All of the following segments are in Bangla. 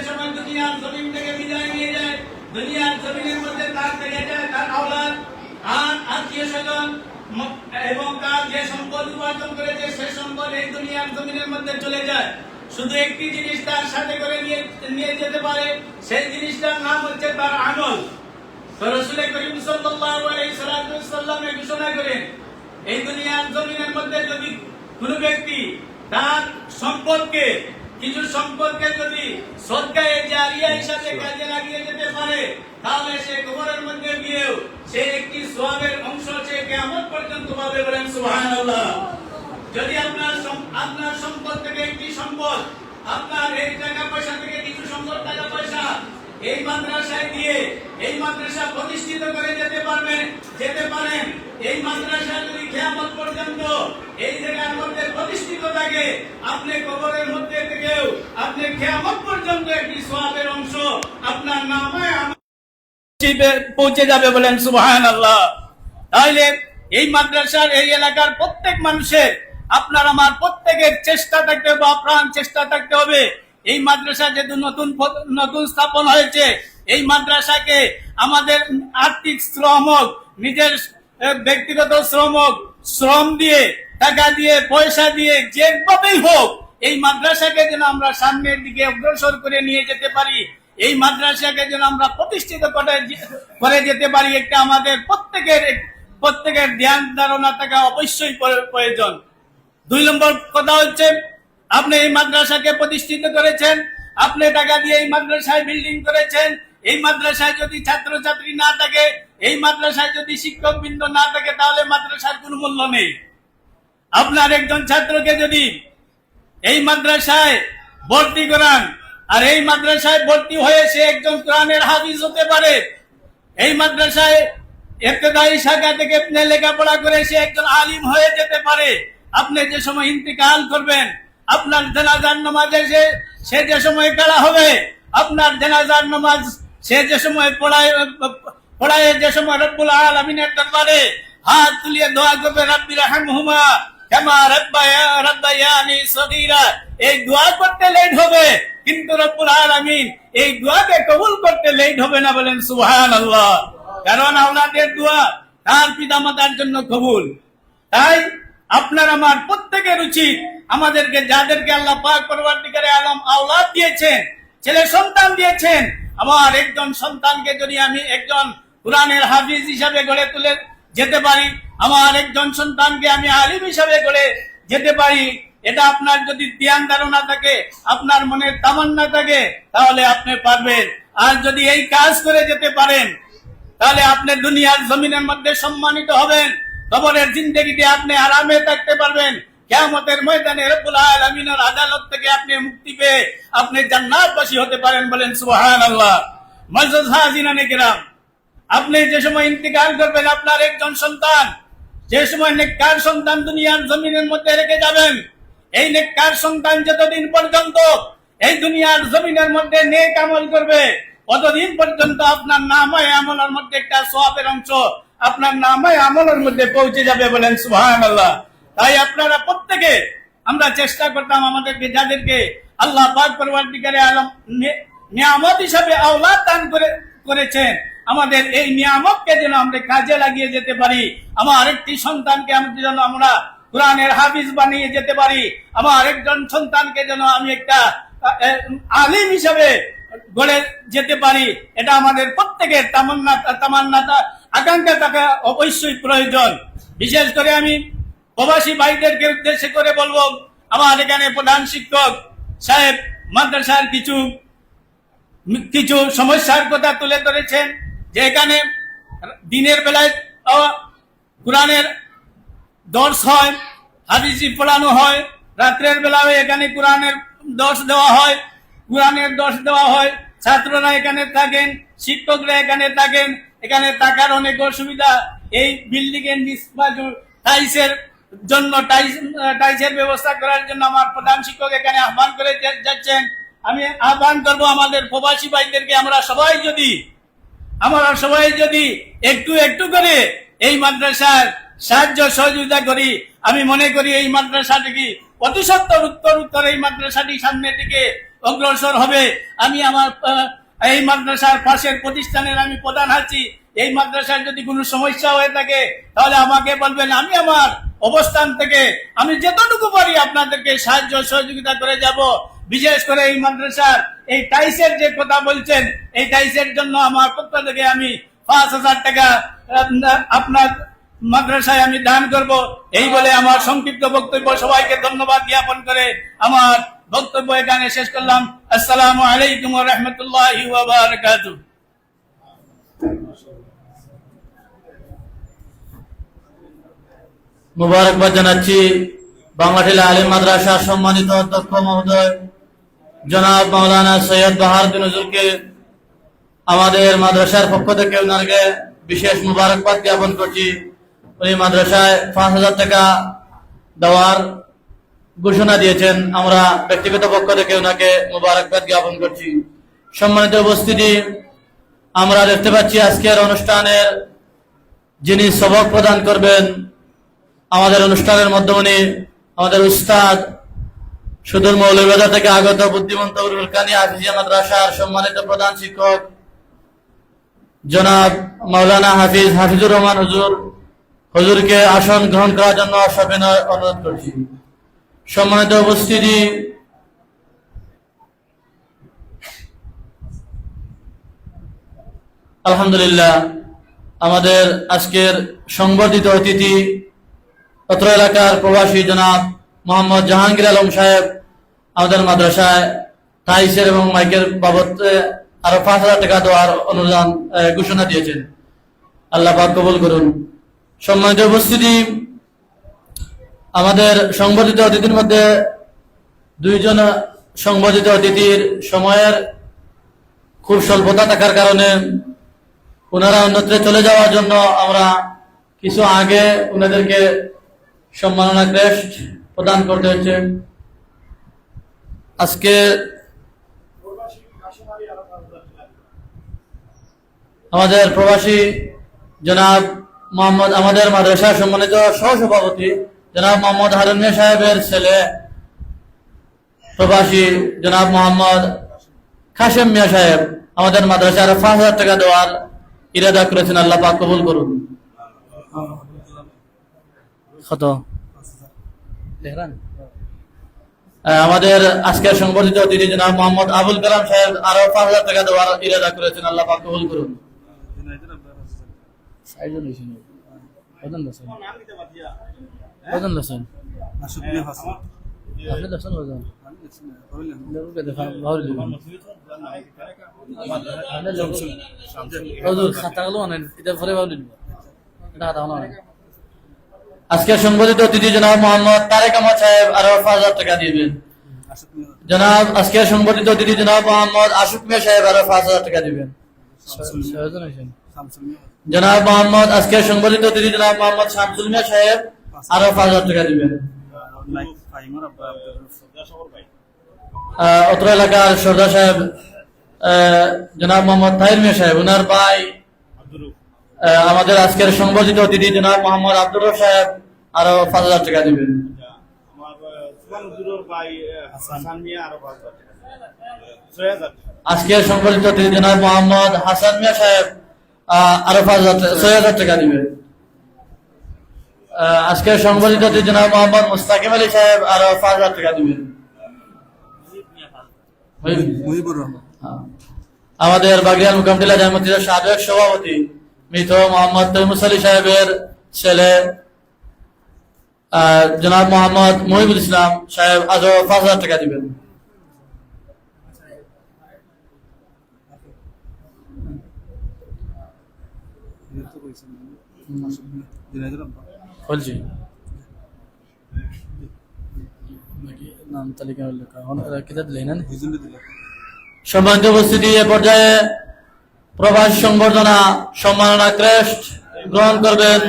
সময় দুনিয়ার জমিন থেকে বিদায় নিয়ে যায়, দুনিয়ার জমিনের মধ্যে তার থেকে যায় তার আওলাদ আর আত্মীয় স্বজন এবং তার যে সম্পদ উপার্জন করেছে সেই সম্পদ এই দুনিয়ার জমিনের মধ্যে চলে যায়। শুধু একটি জিনিস তার সাথে করে নিয়ে যেতে পারে, সেই জিনিসটার নাম হচ্ছে তার আমল। তো রাসূল করিম সাল্লাল্লাহু আলাইহি ওয়াসাল্লাম ঘোষণা করেন, এই দুনিয়ার জমিনের মধ্যে যদি কোনো ব্যক্তি তার সম্পদকে কিছু সম্পদকে যদি সদকায়ে জারিয়া হিসাবে কাজে লাগিয়ে যেতে পারে, তাহলে সে কবরের মধ্যে গিয়েও সে একটি সওয়াবের অংশ সে কিয়ামত পর্যন্ত পাবে। বলেন সুবহানাল্লাহ। যদি আপনার সম্পদ থেকে একটি সম্পদ, আপনার এই টাকা পয়সা থেকে কিছু সম্পদ টাকা পয়সা এই মাদ্রাসায় দিয়ে এই মাদ্রাসা প্রতিষ্ঠিত করে যেতে পারেন, এই মাদ্রাসা যদি কিয়ামত পর্যন্ত এই জায়গার মধ্যে প্রতিষ্ঠিত থাকে, আপনি কবরের মধ্যে থেকেও আপনি কিয়ামত পর্যন্ত একটি সওয়াবের অংশ আপনার নামে পৌঁছে যাবে। বলেন সুবহানাল্লাহ। তাহলে এই মাদ্রাসার এই এলাকার প্রত্যেক মানুষের, আপনার আমার প্রত্যেকের চেষ্টা থাকতে হবে, আপ্রাণ চেষ্টা থাকতে হবে। এই মাদ্রাসা যেহেতু নতুন স্থাপন হয়েছে, এই মাদ্রাসাকে আমাদের আর্থিক শ্রম হোক, নিজের ব্যক্তিগত শ্রম দিয়ে, টাকা দিয়ে, পয়সা দিয়ে, যেভাবেই হোক এই মাদ্রাসাকে যেন আমরা সামনের দিকে অগ্রসর করে নিয়ে যেতে পারি, এই মাদ্রাসাকে যেন আমরা প্রতিষ্ঠিত করে যেতে পারি, একটা আমাদের প্রত্যেকের ধ্যান ধারণা থাকা অবশ্যই প্রয়োজন। 2 নম্বর কথা হচ্ছে, আপনি এই মাদ্রাসাকে প্রতিষ্ঠিত করেছেন, আপনি টাকা দিয়ে এই মাদ্রাসায় বিল্ডিং করেছেন। এই মাদ্রাসায় যদি ছাত্রছাত্রী না থাকে, এই মাদ্রাসায় যদি শিক্ষক বৃন্দ না থাকে, তাহলে মাদ্রাসার কোনো মূল্য নেই। আপনার একজন ছাত্রকে যদি এই মাদ্রাসায় ভর্তি করান, আর এই মাদ্রাসায় ভর্তি হয়ে সে একজন কোরআনের হাফিজ হতে পারে, এই মাদ্রাসায় ইবতেদায়ী শাখা থেকে লেখাপড়া করে সে একজন আলিম হয়ে যেতে পারে। আপনি যে সময় ইন্তেকাল করবেন, আপনার জানাজার নামাজে সে যে সময় কারা হবে, আপনার জানাজার নামাজ সে যে সময় পড়ায় যে সময় রব্বুল আলামিনের দরবারে হাত তুলিয়ে দোয়া করবে, রব্বি রহমহুমা কামা রাব্বায়ানি সগীরা, এই দোয়া করতে লেট হবে, কিন্তু রব্বুল আলামিন এই দোয়াকে কবুল করতে লেট হবে না। বলেন সুবহানাল্লাহ। কারণ আওলাদের দোয়া তার পিতামাতার জন্য কবুল। তাই আপনার আমার প্রত্যেকের উচিত, আমাদেরকে যাদেরকে আল্লাহ পাক পরবর্তীকালে আলম আওলাদ দিয়েছেন, ছেলে সন্তান দিয়েছেন, আমার একজন সন্তানকে যদি আমি একজন কোরআনের হাফিজ হিসাবে গড়ে তুলে যেতে পারি, আমার একজন সন্তানকে আমি আলিম হিসাবে গড়ে যেতে পারি, এটা আপনার যদি ধ্যান ধারণা থাকে, আপনার মনের তামান্না থাকে, তাহলে আপনি পারবেন। আর যদি এই কাজ করে যেতে পারেন, তাহলে আপনি দুনিয়ার জমিনের মধ্যে সম্মানিত হবেন, কবরের জিন্দেগিতে আপনি আরামে থাকতে পারবেন, কিয়ামতের ময়দানে রব্বুল আলামিনের আদালত থেকে আপনি মুক্তি পেয়ে আপনি জান্নাতবাসী হতে পারেন। বলেন সুবহানাল্লাহ। মুআজ্জাজ হাজিরানে কিরাম, আপনি যে সময় ইন্তেকাল করবেন, আপনার একজন সন্তান, যে সময় নেককার সন্তান দুনিয়ার জমিনের মধ্যে রেখে যাবেন, এই নেককার সন্তান যতদিন পর্যন্ত এই দুনিয়ার জমিনের মধ্যে নেক আমল করবে, ততদিন পর্যন্ত আপনার নামায়ে আমলের মধ্যে একটা সওয়াবের অংশ আপনার নামায়ে আমলের মধ্যে পৌঁছে যাবে। বলেন সুবহানাল্লাহ। তাই আপনারা প্রত্যেকে আমরা চেষ্টা করতাম, আমাদেরকে যাদেরকে আল্লাহ পাক পরবর্তীকালে আলম নিয়ামত হিসাবে আওলাদ দান করেছেন, আমাদের এই নিয়ামতকে যেন আমরা কাজে লাগিয়ে যেতে পারি। আমার একটি সন্তানকে যেন আমরা কোরআনের হাফিজ বানিয়ে যেতে পারি, আমার একজন সন্তানকে যেন আমি একটা আলিম হিসাবে গড়ে যেতে পারি, এটা আমাদের প্রত্যেকের তামান্না আকাঙ্ক্ষা থাকা অবশ্যই প্রয়োজন। বিশেষ করে আমি প্রবাসী ভাইদেরকে উদ্দেশ্য করে বলবো, আমার এখানে প্রধান শিক্ষক সাহেব মাদ্রাসার কিছু সমস্যার কথা তুলে ধরেছেন, যে এখানে দিনের বেলায় কোরআনের দর্শ হয়, হাদিস পড়ানো হয়, রাত্রের বেলায় এখানে কোরআনের দর্শ দেওয়া হয়, ছাত্ররা এখানে থাকেন, শিক্ষকরা এখানে থাকেন, এখানে থাকার অনেক অসুবিধা। এই বিল্ডিং এর নিষ্পাজু টাইসের ব্যবস্থা করার জন্য আমার প্রধান শিক্ষক এখানে আহ্বান করে যাচ্ছেন। আমি আহ্বান করবো আমাদের প্রবাসী ভাইদেরকে, আমরা সবাই যদি একটু একটু করে এই মাদ্রাসার সাহায্য সহযোগিতা করি, আমি মনে করি এই মাদ্রাসাটি উত্তর এই মাদ্রাসাটি সামনের দিকে অগ্রসর হবে। আমি আমার এই মাদ্রাসার পাশের প্রতিষ্ঠানের আমি প্রধান আছি। এই মাদ্রাসার যদি কোনো সমস্যা হয়ে থাকে তাহলে আমাকে বলবেন, আমি আমার অবস্থান থেকে আমি যতটুকু পারি আপনাদেরকে সাহায্য সহযোগিতা করে যাব। বিশেষ করে এই মাদ্রাসার এই টাইসের যে কথা বলছেন, এই টাইসের জন্য আমার পক্ষ থেকে আমি 5,000 টাকা আপনার মাদ্রাসায় আমি দান করব। এই বলে আমার সংক্ষিপ্ত বক্তব্য সবাইকে ধন্যবাদ জ্ঞাপন করে আমার বক্তব্য এখানে শেষ করলাম। আসসালামু আলাইকুম ওয়া রাহমাতুল্লাহি ওয়া বারাকাতুহু। মুবারকবাদ জানাচ্ছি বাংলাটিলা আলিম মাদ্রাসার সম্মানিত অধ্যক্ষ মহোদয় জনাব মাওলানা সৈয়দ বাহারুদ্দিন হুজুরকে আমাদের মাদ্রাসার পক্ষ থেকে ওনাকে বিশেষ মুবারকবাদ জ্ঞাপন করছি। উনি মাদ্রাসায় 5,000 টাকা দেওয়ার ঘোষণা দিয়েছেন। আমরা ব্যক্তিগত পক্ষ থেকে ওনাকে মুবারকবাদ জ্ঞাপন করছি। সম্মানিত উপস্থিতি, আমরা দেখতে পাচ্ছি আজকের অনুষ্ঠানের যিনি সবক প্রদান করবেন, আমাদের অনুষ্ঠানের মাধ্যমে আমাদের উস্তাদ সুদূর মৌলভীবাজার থেকে আগত বুদ্ধিমন্ত উরুলকানি হাফিজিয়া মাদ্রাসার সম্মানিত প্রধান শিক্ষক জনাব মাওলানা হাফিজুর রহমান হুজুরকে আসন গ্রহণ করার জন্য সবিনয় অনুরোধ করছি। সম্মানিত উপস্থিতি, আলহামদুলিল্লাহ, আমাদের আজকের সংবর্ধিত অতিথি অত্র এলাকার প্রবাসী জনাব মোহাম্মদ জাহাঙ্গীর আলম সাহেব আমাদের মাদ্রাসায় টাইসের এবং মাইকের বাবদে আরো 5,000 টাকা দেওয়ার অনুদান ঘোষণা দিয়েছেন। আল্লাহ পাক কবুল করুন। সম্মানিত উপস্থিতি, আমাদের সংবর্ধিত অতিথির মধ্যে 2 জন সংবর্ধিত অতিথির সময়ের খুব স্বল্পতা থাকার কারণে ওনারা অন্যত্র চলে যাওয়ার জন্য আমরা কিছু আগে ওনাদেরকে সম্মাননা ক্রেস্ট প্রদান করতে হচ্ছে। আজকে আমাদের প্রবাসী জনাব মোহাম্মদ, আমাদের মাদ্রাসার সম্মানিত সহসভাপতি জনাব মোহাম্মদ হারুন মিয়া সাহেবের ছেলে প্রবাসী জনাব মোহাম্মদ কাশেম মিয়া সাহেব আমাদের মাদ্রাসার 5,000 টাকা দেওয়ার ইরাদা করেছেন। আল্লাহ পাক কবুল করুন। কত আমাদের আজকের সংবর্ধিত অতিথি জনাব মোহাম্মদ আবুল কালাম সাহেব আরো 5,000 টাকা দেওয়ার ইরাদা করেছেন। আল্লাহ পাক কবুল করুন। আজকের সংবর্ধিত অতিথি জনাব মোহাম্মদ তারেক আহমদ সাহেব আরো 5,000 টাকা দিবেন। জনাব আজকের সংবর্ধিত অতিথি জনাব মোহাম্মদ আশুক মিয়া সাহেব আরো 5,000 টাকা দিবেন। জনাব মোহাম্মদ আজকের সংবর্ধিত অতিথি জনাব মোহাম্মদ শামসুল মিয়া সাহেব আরো 5,000 টাকা দিবেন। অত্র এলাকার সর্দার সাহেব জনাব মোহাম্মদ তাহির মিয়া সাহেব, ওনার ভাই আমাদের আজকের সংবর্ধিত অতিথি জনাব মোহাম্মদ আব্দুর রব সাহেব আরো 5,000 টাকা দিবেন। আজকের সংবর্ধিত অতিথি জনাব মোহাম্মদ হাসান মিয়া সাহেব আরো 6,000 টাকা দিবেন। আজকের সংবর্ধিত অতিথি জনাব মোহাম্মদ মুস্তাকিম আলী সাহেব আরো 5,000 টাকা দিবেন। আমাদের বাগিয়াল মুকামটিলা জামাতের সাবেক সভাপতি মৃত মোহাম্মদ তৈমুস আলী সাহেবের ছেলে জনাব মোহাম্মদ মহিবুল ইসলাম সাহেব আরো 5,000 টাকা দিবেন। বলছি নাম তালিকা সম্মানিত উপস্থিতি, এ পর্যায়ে প্রবাসী সংবর্ধনা সম্মাননা ক্রেস্ট গ্রহণ করবেন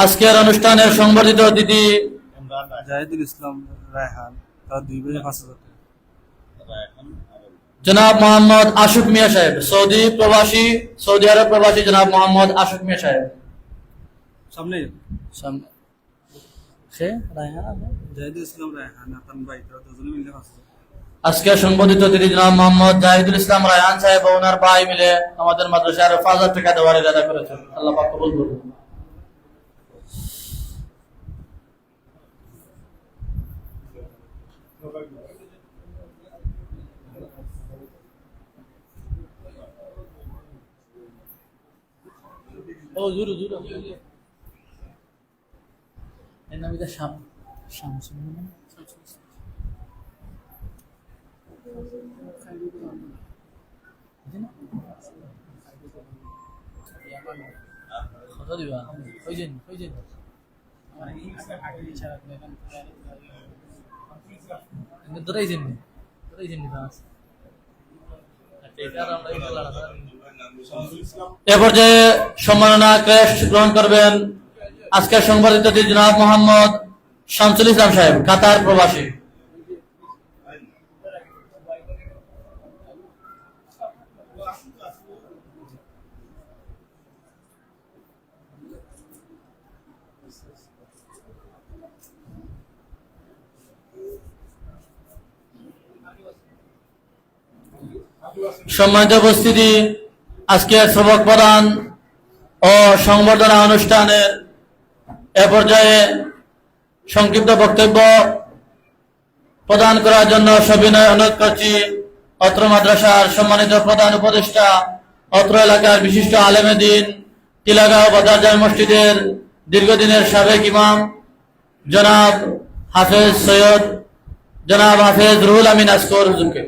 আজকের অনুষ্ঠানের সংবর্ধিত অতিথি জাহিদুল ইসলাম রায়হান, তার 2,500 টাকা। জনাব মোহাম্মদ আশুক মিয়া সাহেব, সৌদি আরব প্রবাসী জনাব মোহাম্মদ আশুক মিয়া সাহেব। সামনে সে রায়হান আছে। জাহিদুল ইসলাম রায়হান এখন ভাই তারা দুজনে মিলে আছে। আজকে সংবর্ধিত অতিথি জনাব মোহাম্মদ জাহিদুল ইসলাম রায়হান সাহেব ও ওনার ভাই মিলে আমাদের মাদ্রাসার 5,000 টাকা দেওয়ার ইরাদা করেছেন। আল্লাহ পাক কবুল করুন। ও জুরু জুরু এর নাম এটা শামসুল কত দিবা কইছেন ধরাইছেন এ পর্যায়ে সম্মাননা ক্রেস্ট গ্রহণ করবেন আজকের সংবর্ধিত অতিথি জনাব মোহাম্মদ শামসুল ইসলাম সাহেব, কাতার প্রবাসী। সম্মানিত উপস্থিতি, আজকের সবক প্রদান ও সংবর্ধনা অনুষ্ঠানের এ পর্যায়ে সংক্ষিপ্ত বক্তব্য প্রদান করার জন্য সবিনয় অনুরোধ করছি অত্র মাদ্রাসার সম্মানিত প্রধান উপদেষ্টা, অত্র এলাকার বিশিষ্ট আলেমে দ্বীন, টিলাগাঁও বাজার জামে মসজিদের দীর্ঘদিনের সাবেক ইমাম জনাব হাফেজ রুহুল আমিন আসকর হুজুরকে।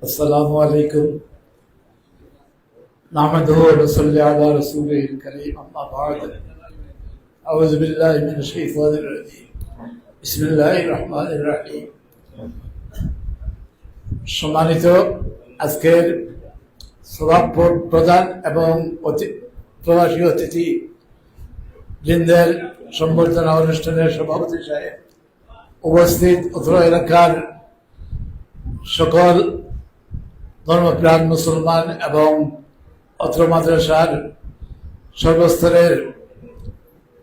अस्सलामु अलैकुम नहमदुहु व नसल्ली अला रसूलिहिल करीम अम्मा बाद अऊज़ु बिल्लाहि मिनश शैतानिर रजीम बिस्मिल्लाहिर रहमानिर रहीम। সম্মানিত আজকের সভাপতি প্রধান এবং প্রবাসী অতিথি বৃন্দের সম্বর্ধনা অনুষ্ঠানের সভাপতি সাহেব, উপস্থিত অত্র এলাকার সকল ধর্মপ্রাণ মুসলমান এবং অত্র মাদ্রাসার সর্বস্তরের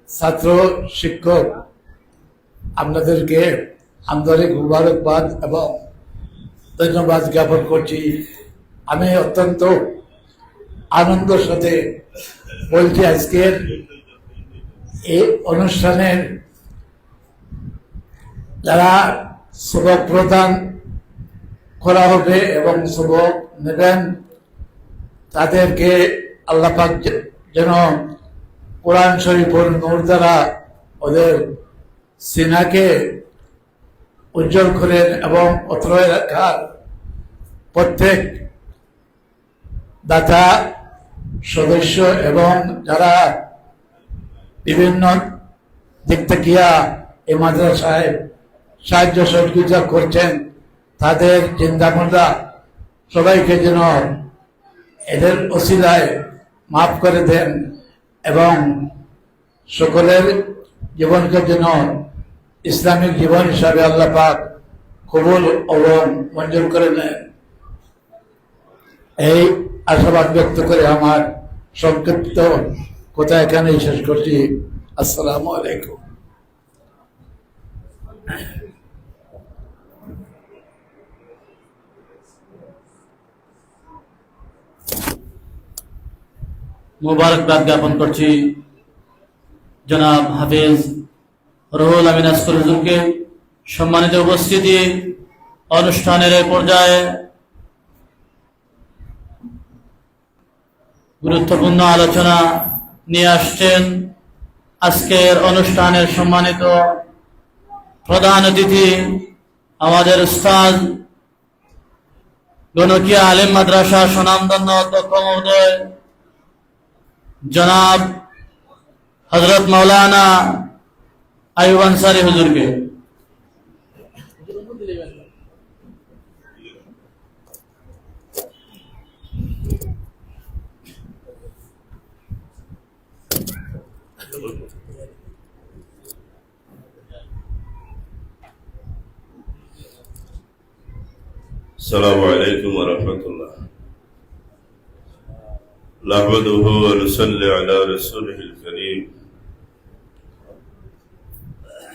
ছাত্র শিক্ষক, আপনাদেরকে আন্তরিক মুবারকবাদ এবং ধন্যবাদ জ্ঞাপন করছি। আমি অত্যন্ত আনন্দের সাথে বলছি, আজকের এই অনুষ্ঠানের যারা সবক প্রদান করা হবে এবং সবক নেবেন তাদেরকে আল্লাহ পাক যেন কোরআন শরীফের নূর দ্বারা ওদের সিনাকে উজ্জ্বল করেন এবং অত্র এলাকার প্রত্যেক দাতা সদস্য এবং যারা বিভিন্ন দিক থেকে এই মাদ্রাসায় সাহায্য সহযোগিতা করছেন তাদের চিন্তাভাবনা সবাইকে যেন এদের ওসিলায় মাফ করে দেন এবং সকলের জীবনকে যেন ইসলামিক জীবন হিসাবে আল্লাহ পাক কবুল এবং মঞ্জুর করে নেন, এই আশাবাদ ব্যক্ত করে আমার সংক্ষিপ্ত কথা এখানেই শেষ করছি। আসসালামু আলাইকুম। মুবারকবাদ জ্ঞাপন করছি জনাব হাফেজ রুহুল আমিন আসকর হুজুরকে। সম্মানিত উপস্থিতি, অনুষ্ঠানের এই পর্যায়ে গুরুত্বপূর্ণ আলোচনা নিয়ে আসছেন আজকের অনুষ্ঠানের সম্মানিত প্রধান অতিথি, আমাদের উস্তাদ গণকিয়া আলেম মাদ্রাসা সুনামধন্য অধ্যক্ষ মহোদয় জনাব হযরত মাওলানা আইয়ুব আনসারী হুজুরকে। السلام عليكم ورحمة الله نحمده ونصلي على رسوله الكريم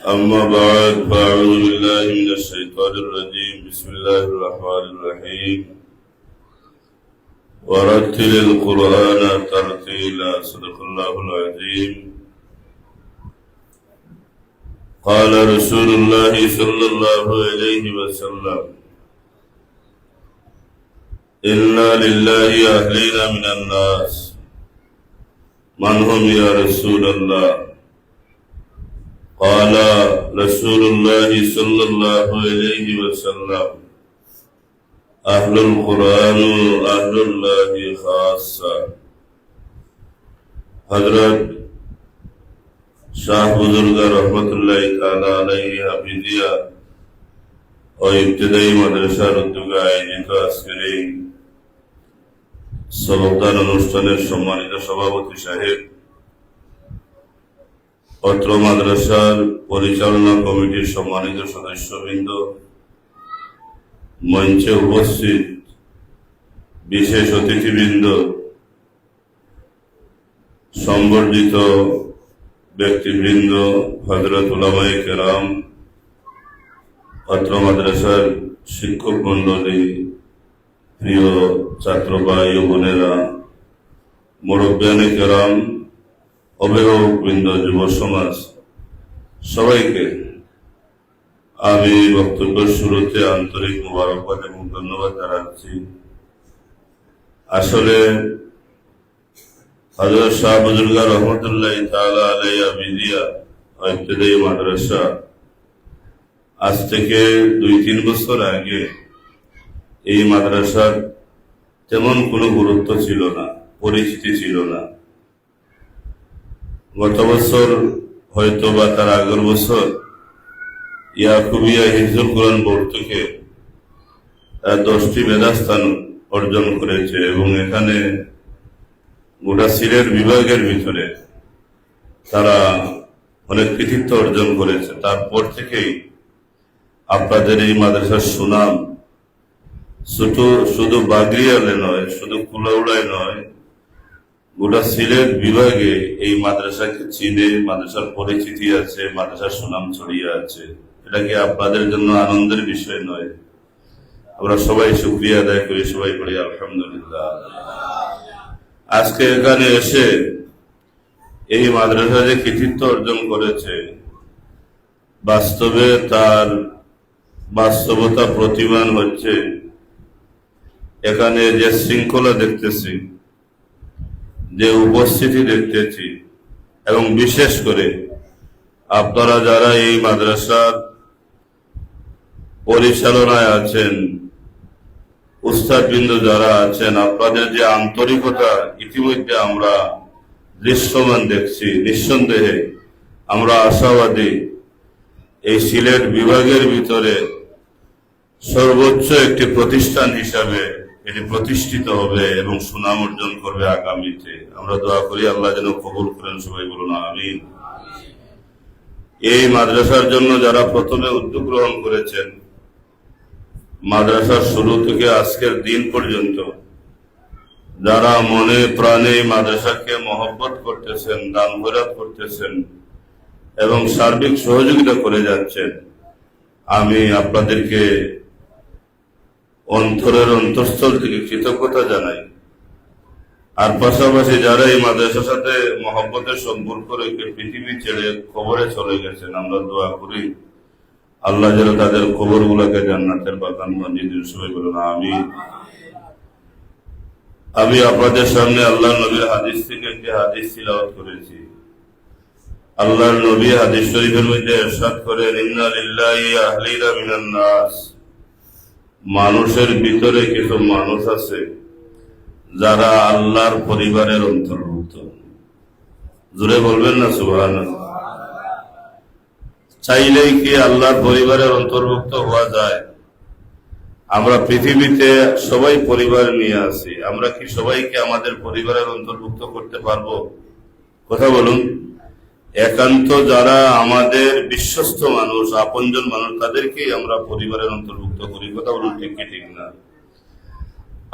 أما بعد فأعوذ بالله من الشيطان الرجيم بسم الله الرحمن الرحيم ورتل القرآن ترتيلا صدق الله العظيم قال رسول الله صلى الله عليه وسلم إنا لله أهلين من الناس من هم يا رسول الله قال رسول الله صلى الله عليه وسلم أهل القرآن أهل الله خاصة حضرت শাহ বুজুর্গ রহমতুল্লাহ তাআলা আলাইহি হাফিজিয়া ও ইবতিদায়ী মাদ্রাসার উদ্যোগে আয়োজিত আজকের এই সবকদান অনুষ্ঠানের সম্মানিত সভাপতি সাহেব, অত্র মাদ্রাসার পরিচালনা কমিটির সম্মানিত সদস্যবৃন্দ, মঞ্চে উপস্থিত বিশেষ অতিথিবৃন্দ, সংবর্ধিত ব্যক্তিবৃন্দ, হযরত উলামায়ে কেরাম, অত্র মাদ্রাসার শিক্ষক মন্ডলী, প্রিয় ছাত্র ভাই ও বোনেরা, মুরব্বিয়ানে কেরাম, অভিভাবকবৃন্দ, যুব সমাজ, সবাইকে আমি বক্তব্যের শুরুতে আন্তরিক মোবারকবাদ এবং ধন্যবাদ জানাচ্ছি। আসলে হযরত শাহ বুজুর্গ রহমতুল্লাহ তাআলা আলাইহি হাফিজিয়া ইবতিদায়ী মাদ্রাসা আজ থেকে 2-3 বছর আগে এই মাদ্রাসার তেমন কোনো গুরুত্ব ছিল না, পরিচিতি ছিল না। গত বছর হয়তো বা তার আগের বছর ইয়াকুবিয়া হিফজুল কোরআন বোর্ড থেকে 10টি মেধাস্থান অর্জন করেছে এবং এখানে গোটা সিলেট বিভাগের ভিতরে তারা অনেক কৃতিত্ব অর্জন করেছে। তারপর থেকেই আপনাদের এই মাদ্রাসার সুনাম শুধু বাগরিয়ালে নয়, শুধু কুলাউড়ায় নয়, গোটা সিলেট বিভাগে এই মাদ্রাসাকে চিনে, মাদ্রাসার পরিচিতি আছে, মাদ্রাসার সুনাম ছড়িয়ে আছে। এটা কি আপনাদের জন্য আনন্দের বিষয় নয়? আমরা সবাই শুকরিয়া আদায় করি, সবাই বলি আলহামদুলিল্লাহ। আজকে এখানে এসে এই মাদ্রাসা যে কৃতিত্ব অর্জন করেছে, বাস্তবে তার বাস্তবতা প্রতিমান হচ্ছে এখানে যে শৃঙ্খলা দেখতেছি, যে উপস্থিতি দেখতেছি, এবং বিশেষ করে আপনারা যারা এই মাদ্রাসার পরিচালনায় আছেন, উস্তাদবৃন্দ যারা আছেন, আপনাদের যে আন্তরিকতা ইতিমধ্যে আমরা দৃশ্যমান দেখছি। নিঃসন্দেহে আমরা আশাবাদী এই সিলেট বিভাগের ভিতরে সর্বোচ্চ একটি প্রতিষ্ঠান হিসাবে এটি প্রতিষ্ঠিত হবে এবং সুনাম অর্জন করবে আগামীতে। আমরা দোয়া করি আল্লাহ যেন কবুল করেন, সবাই বলুন আমিন। এই মাদ্রাসার জন্য যারা প্রথমে উদ্যোগ গ্রহণ করেছেন, মাদ্রাসার শুরু থেকে আজকের দিন পর্যন্ত যারা মনে প্রাণে মাদ্রাসাকে মহব্বত করতেছেন, দান খয়রাত করতেছেন এবং সার্বিক সহযোগিতা করে যাচ্ছেন, আমি আপনাদেরকে অন্তরের অন্তঃস্থল থেকে কৃতজ্ঞতা জানাই। আর পাশাপাশি যারা এই মাদ্রাসার সাথে মহব্বতের সম্পর্ক রেখে পৃথিবী ছেড়ে কবরে চলে গেছেন, আমরা দোয়া করি আল্লাহ যেন তাদের কবর গুলাকে জান্নাতের বাগান বানিয়ে দিন, সবাই বলুন আমিন। আমি আপনাদের সামনে আল্লাহ নবীর হাদিস থেকে একটি হাদিস তিলাওয়াত করেছি। আল্লাহর নবী হাদিস শরীফের মধ্যে ইরশাদ করেন, ইন্না লিল্লাহি আহলিনা মিনান নাস, মানুষের ভিতরে কিছু মানুষ আছে যারা আল্লাহর পরিবারের অন্তর্ভুক্ত। জোরে বলবেন না সুবহানাল্লাহ? চাইলেই কি আল্লাহর পরিবারের অন্তর্ভুক্ত হওয়া যায়? আমরা পৃথিবীতে সবাই পরিবার নিয়ে আছি, আমরা কি সবাইকে আমাদের পরিবারের অন্তর্ভুক্ত করতে পারবো? কথা বলুন। একান্ত যারা আমাদের বিশ্বস্ত মানুষ, আপনজন মানুষ, তাদেরকেই আমরা পরিবারের অন্তর্ভুক্ত করি। কথা বলুন ঠিক কি ঠিক না?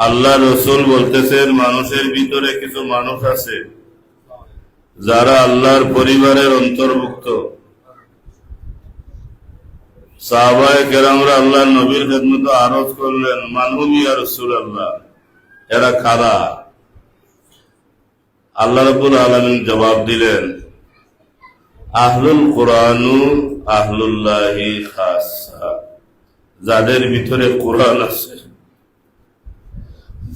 আল্লাহ রসুল বলতেছেন, মানুষের ভিতরে কিছু মানুষ আছে যারা আল্লাহর পরিবারের অন্তর্ভুক্ত। সাহাবায়ে কেরামরা আল্লাহর নবীর খেদমতে আরজ করলেন, মানহুম ইয়া রাসূলুল্লাহ, এরা কারা? আল্লাহ রাব্বুল আলামিন জবাব দিলেন, আহলুল কুরআনু আহলুল্লাহি খাসসা, যাদের ভিতরে কোরআন আছে,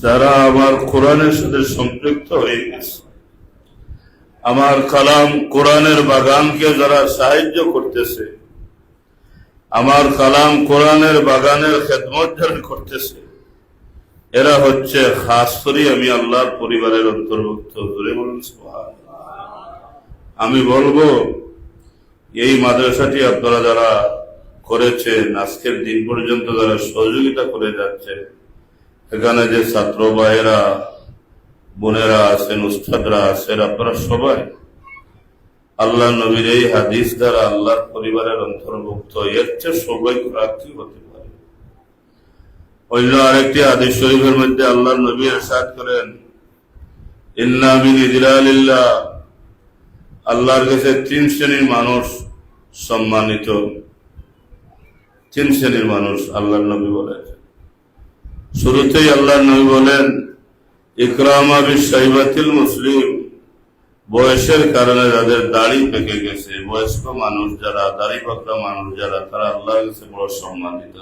যারা আমার কোরআনের সাথে সম্পৃক্ত হয়ে গেছে, আমার কালাম কোরআনের বাগানকে যারা সাহায্য করতেছে, আমার কালাম কোরআনের বাগানের খেদমত যারা করতেছে, এরা হচ্ছে খাস করে আমি আল্লাহর পরিবারের অন্তর্ভুক্ত। ধরে বলুন সুবহানাল্লাহ। আমি বলবো, এই মাদ্রাসাটি আপনারা যারা করেছেন, আজকের দিন পর্যন্ত যারা সহযোগিতা করে যাচ্ছে, এখানে যে ছাত্র ভাইয়েরা, বোনেরা আছেন, উস্তাদরা আছেন, আপনারা সবাই আল্লাহ নবীর এই হাদিস দ্বারা আল্লাহর পরিবারের অন্তর্ভুক্ত। এর চেয়ে সৌভাগ্য আর কি হতে পারে? অন্য আরেকটি হাদিস শরীফের মধ্যে আল্লাহ নবী ইরশাদ করেন, ইন্না মিন ইজলালিল্লাহ, আল্লাহর কাছে 3 শ্রেণীর মানুষ সম্মানিত। 3 শ্রেণীর মানুষ আল্লাহর নবী বলেন। শুরুতেই আল্লাহর নবী বলেন, ইকরামা বিশাইবাতিল মুসলিম, বয়সের কারণে যাদের দাড়ি পেকে গেছে, বয়স্ক মানুষ যারা, দাড়ি পাকা মানুষ যারা, তারা আল্লাহর কাছে বড় সম্মানিত।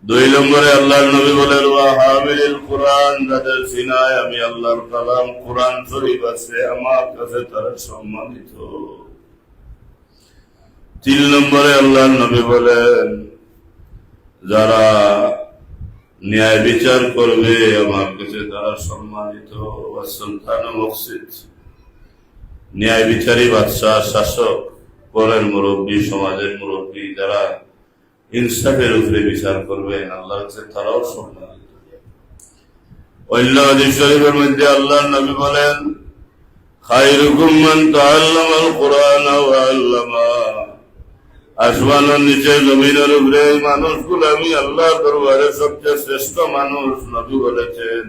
2 নম্বরে আল্লাহর নবী বলেন, ওয়া হামিলুল কুরআন, যাদের সিনায় আমি আল্লাহর কালাম কুরআন শরীফ আছে, আমার কাছে তারা সম্মানিত। 3 নম্বরে আল্লাহর নবী বলেন, যারা ন্যায় বিচার করবে, আমার কাছে তারা সম্মানিত। ওয়া সুলতান মুকসিত, ন্যায় বিচারী বাদশাহ, শাসক, পরের মুরব্বী, সমাজের মুরব্বী, যারা ইনসাফের উপরে বিচার করবেন, আল্লাহর কাছে তারাও সম্মানিত। অন্য হাদিস শরীফের মধ্যে আল্লাহর নবী বলেন, খায়রুকুম মান তাআল্লামাল কুরআন ওয়া আল্লামা, আসমানের নিচে জমিনের উপরে এই মানুষগুলো আমি আল্লাহর দরবারে সবচেয়ে শ্রেষ্ঠ মানুষ। নবী বলেছেন,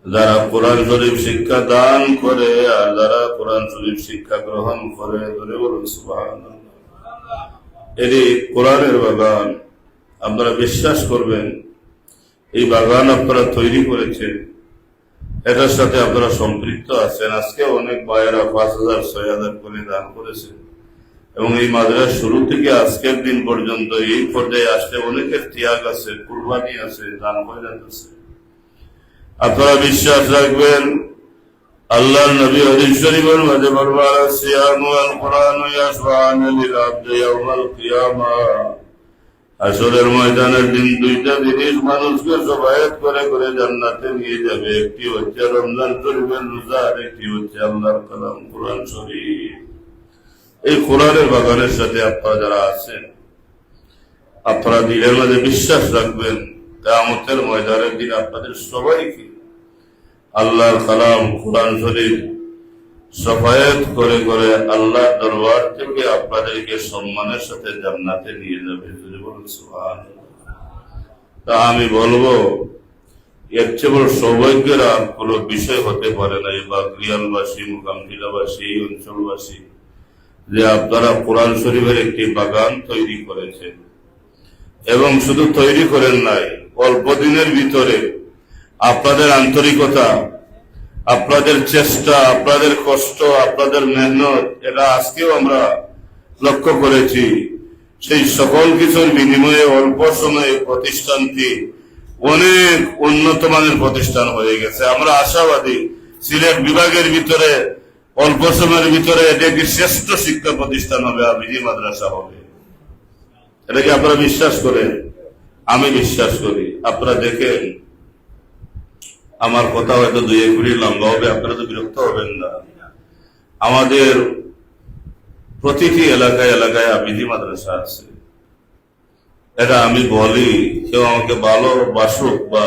যারা কোরআন শরীফ শিক্ষা দান করে আর যারা কোরআন শরীফ শিক্ষা গ্রহণ করে। ধরে বলুন সুবহানাল্লাহ। এটি কোরআনের বাগান। আপনারা বিশ্বাস করবেন, এই বাগান আপনারা তৈরি করেছেন, এটার সাথে আপনারা সম্পৃক্ত আছেন। আজকে অনেক ভাইয়েরা 5,000 6,000 করে দান করেছেন, এবং এই মাদ্রাসা শুরু থেকে আজকের দিন পর্যন্ত এই পর্যায়ে আসতে অনেকের ত্যাগ আছে, কুরবানি আছে, দান খয়রাত আছে। আপনারা বিশ্বাস রাখবেন, আল্লাহর নবী হাদিস শরীফের মধ্যে বলবার, সিয়ামু আল কুরআন ইয়াশফা'আন লিল আবদি ইয়াওমাল কিয়ামাহ, আসরের ময়দানের দিন 2টা জিনিস মানুষকে সবায়াত করে করে জান্নাতে নিয়ে যাবে। একটি হচ্ছে রমজান শরীফের রোজা, আর একটি হচ্ছে আল্লাহর কালাম কুরআন শরীফ। এই কোরআনের বাগানের সাথে আপনারা যারা আছেন, আপনারা দিলের মধ্যে বিশ্বাস রাখবেন, কিয়ামতের ময়দানের দিন আপনাদের সবাইকে আল্লাহর কালাম কুরআন শরীফ সফায়াত করে করে আল্লাহর দরবার থেকে আপনাদেরকে সম্মানের সাথে জান্নাতে নিয়ে যাবে। যদি বলুন সুবহানাল্লাহ। তা আমি বলবো, এর চেয়ে বড় সৌভাগ্যের আর কোনো বিষয় হতে পারে না। এই বাগরিয়ালবাসী, মুকামটিলাবাসী, এই অঞ্চলবাসী, যে আপনারা কোরআন শরীফের একটি বাগান তৈরি করেছেন, এবং শুধু তৈরি করেন নাই, অল্প দিনের ভিতরে আপনাদের আন্তরিকতা, আপনাদের চেষ্টা, আপনাদের কষ্ট, আপনাদের মেহনত, এটা আজকেও আমরা লক্ষ্য করেছি। সেই সকল কিছুর বিনিময়ে অল্প সময়ে প্রতিষ্ঠানটি অনেক উন্নত মানের প্রতিষ্ঠান হয়ে গেছে। আমরা আশাবাদী, সিলেট বিভাগের ভিতরে অল্প সময়ের ভিতরে এটি একটি শ্রেষ্ঠ শিক্ষা প্রতিষ্ঠান হবে, আবিজি মাদ্রাসা হবে। এটা কি আপনারা বিশ্বাস করেন? আমি বিশ্বাস করি। আপনারা দেখেন, আমার কথা হয়তো 2-1 মিনিট লম্বা হবে, আপনারা তো বিরক্ত হবেন না। আমাদের প্রতিটি এলাকায় এলাকায় আবিজি মাদ্রাসা আছে। এটা আমি বলি, কেউ আমাকে ভালোবাসুক বা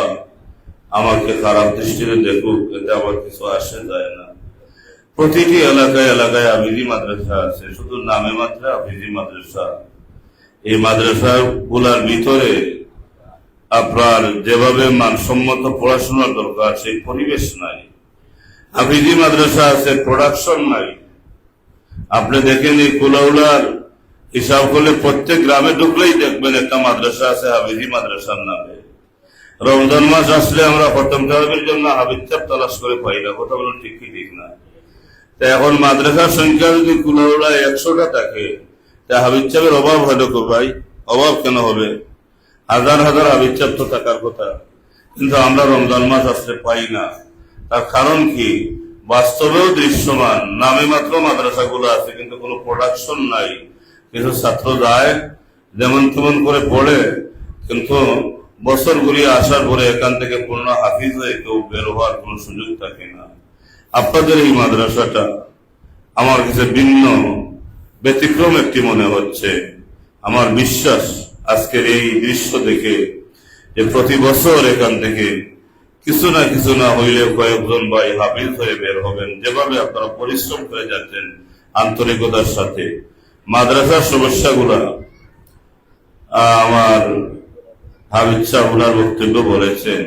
আমাকে খারাপ দৃষ্টিতে দেখুক, এতে আমার কিছু আসে যায় না। প্রতিটি এলাকায় এলাকায় হাফিজি মাদ্রাসা আছে, শুধু নামে মাত্র হাফিজি মাদ্রাসা। এই মাদ্রাসা গুলার ভিতরে আপনার যেভাবে মানসম্মত পড়াশোনার দরকার সেই পরিবেশ নাই। হাফিজি মাদ্রাসা আছে, প্রোডাকশন নাই। আপনি দেখেন এই কুলাউলার হিসাব করলে প্রত্যেক গ্রামে ঢুকলেই দেখবেন একটা মাদ্রাসা আছে হাফিজি মাদ্রাসার নামে। রমজান মাস আসলে আমরা খতম তারাবির জন্য হাফিজ সাহেব তালাশ করে পাই না, কথা বলুন ঠিক কি ঠিক না? তা এখন মাদ্রাসার সংখ্যা যদি কুলাউলা 100টা থাকে, তা হাফিজ সাহেবের অভাব হলো কো ভাই? অভাব কেন হবে? হাজার হাজার হাফিজ সাহেব তো থাকার কথা, কিন্তু আমরা রমজান মাস আসলে পাই না। তার কারণ কি? বাস্তবেও দৃশ্যমান, নামে মাত্র মাদ্রাসাগুলো আছে কিন্তু কোনো প্রোডাকশন নাই। কিছু ছাত্র যায় যেমন তেমন করে পড়ে, কিন্তু বছর ঘুরিয়ে আসার পরে এখান থেকে পূর্ণ হাফিজ হয়ে কেউ বের হওয়ার কোন সুযোগ থাকে না। আপনাদের এই মাদ্রাসাটা আমার কাছে ভিন্ন, ব্যতিক্রম একটি মনে হচ্ছে। আমার বিশ্বাস আজকের এই দৃশ্য দেখে যে প্রতি বছর এখান থেকে কিছু না হইলে কয়েকজন ভাই হাফিজ হয়ে বের হবেন। যেভাবে আপনারা পরিশ্রম করে যাচ্ছেন আন্তরিকতার সাথে, মাদ্রাসার সমস্যাগুলা আমার হাফিজ সাহেব ওনার বক্তব্য বলেছেন,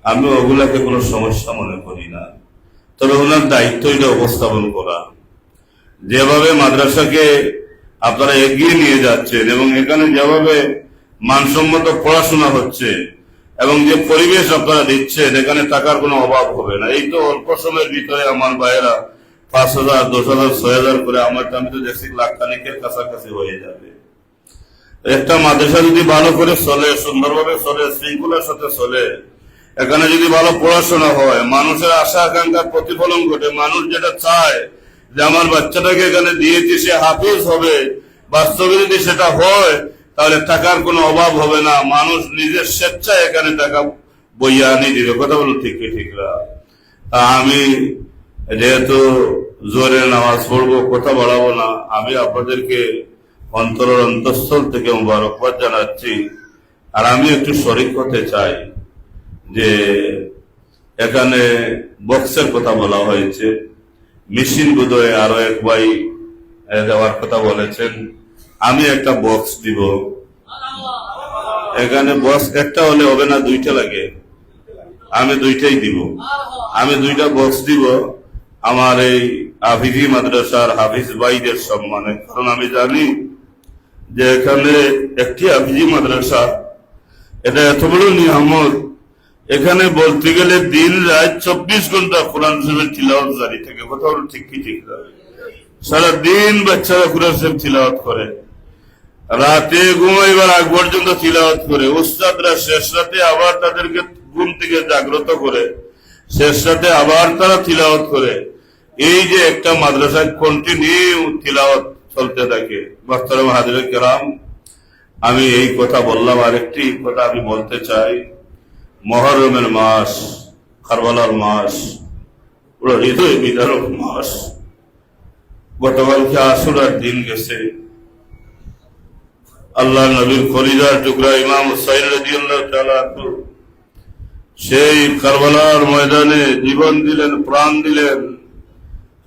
আমি ওগুলাকে কোনো সমস্যা মনে করি না। তবে ওনার দায়িত্ব এটা উপস্থাপন করা, যেভাবে মাদ্রাসাকে আপনারা এগিয়ে নিয়ে যাচ্ছেন এবং এখানে যেভাবে মানসম্মত পড়াশোনা হচ্ছে এবং যে পরিবেশ আপনারা দিচ্ছেন, এখানে টাকার কোনো অভাব হবে না। এই তো অল্প সময়ের ভিতরে আমার ভাইয়েরা 5,000, 10,000, 6,000 করে, আমি তো দেখছি লাখখানিকের কাছাকাছি হয়ে যাবে। একটা মাদ্রাসা যদি ভালো করে চলে, সুন্দরভাবে চলে, শৃঙ্খলার সাথে চলে, এখানে যদি ভালো পড়াশোনা হয়, মানুষের আশা আকাঙ্ক্ষার প্রতিফলন ঘটে, মানুষ যেটা চায় যে আমার বাচ্চাটাকে এখানে দিয়েছি সে হাফিজ হবে, বাস্তবে যদি সেটা হয় তাহলে টাকার কোনো অভাব হবে না। মানুষ নিজের স্বেচ্ছায় এখানে টাকা বইয়া আনি দিবে, কথা বলুন ঠিক কি ঠিক না? আমি যেহেতু জোরে নামাজ পড়বো, কথা বাড়াবো না, আমি আপনাদেরকে অন্তরের অন্তঃস্থল থেকে মোবারকবাদ জানাচ্ছি। আর আমি একটু শরীক হতে চাই যে এখানে বক্সের কথা বলা হয়েছে, মেশিন বোধহয় আরো এক ভাই দেওয়ার কথা বলেছেন। আমি একটা বক্স দিব, এখানে বক্স একটা হলে হবে না, 2টা লাগে। আমি 2টাই দিব, আমি 2টা বক্স দিব আমার এই হাফিজি মাদ্রাসার হাফিজ ভাইদের সম্মানে। কারণ আমি জানি যে এখানে একটি হাফিজি মাদ্রাসা, এটা এত বড় নিয়ামত, এখানে বলতে গেলে দিন রাত 24 ঘন্টা কোরআন শরীফের তিলাওয়াত জারি থাকে, কথা বলুন ঠিক কি ঠিক না? সারা দিন বাচ্চারা কোরআন শরীফ তিলাওয়াত করে, রাতে ঘুমাইবার আগ পর্যন্ত তিলাওয়াত করে, উস্তাদরা শেষ রাতে আবার তাদেরকে ঘুম থেকে জাগ্রত করে, শেষ রাতে আবার তারা তিলাওয়াত করে। এই যে একটা মাদ্রাসায় কন্টিনিউ তিলাওয়াত চলতে থাকে। মোহতারাম হাজিরে কেরাম, আমি এই কথা বললাম। আরেকটি কথা আমি বলতে চাই, মুহররমের মাস, কারবালার মাস, পুরো হৃদয় বিদারক মাস। গতকালকে আশুরার দিন গেছে, আল্লাহ নবীর খলিদার টুকরা ইমাম হুসাইন রাদিয়াল্লাহু তাআলা সেই কারবালার ময়দানে জীবন দিলেন, প্রাণ দিলেন,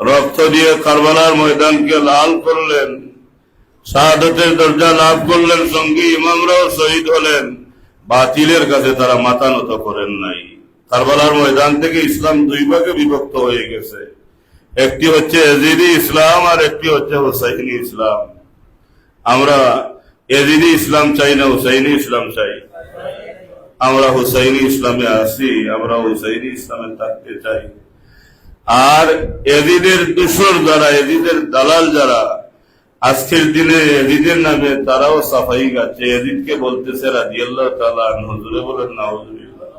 রক্ত দিয়ে কারবালার ময়দানকে লাল করলেন, শাহাদাতের দরজা লাভ করলেন, সঙ্গী ইমামরাও শহীদ হলেন। বাতিলের কাছে তারা মাথা নত করেন নাই। কারবালার ময়দান থেকে ইসলাম 2 ভাগে বিভক্ত হয়ে গেছে, একটি হচ্ছে এজিদি ইসলাম আর একটি হচ্ছে হুসাইনি ইসলাম। আমরা এজিদি ইসলাম চাই না, হুসাইনি ইসলাম চাই। আমরা হুসাইনি ইসলামে আছি, আমরা হুসাইনি ইসলামে থাকতে চাই। আর এজিদের দূষর যারা, এজিদের দালাল যারা, আজকের দিনে এজিদের নামে তারাও সাফাই গাচ্ছে। এজিদকে বলতেছে রাদিয়াল্লাহু তাআলা আনহু, জোরে বলেন নাউজুবিল্লাহ।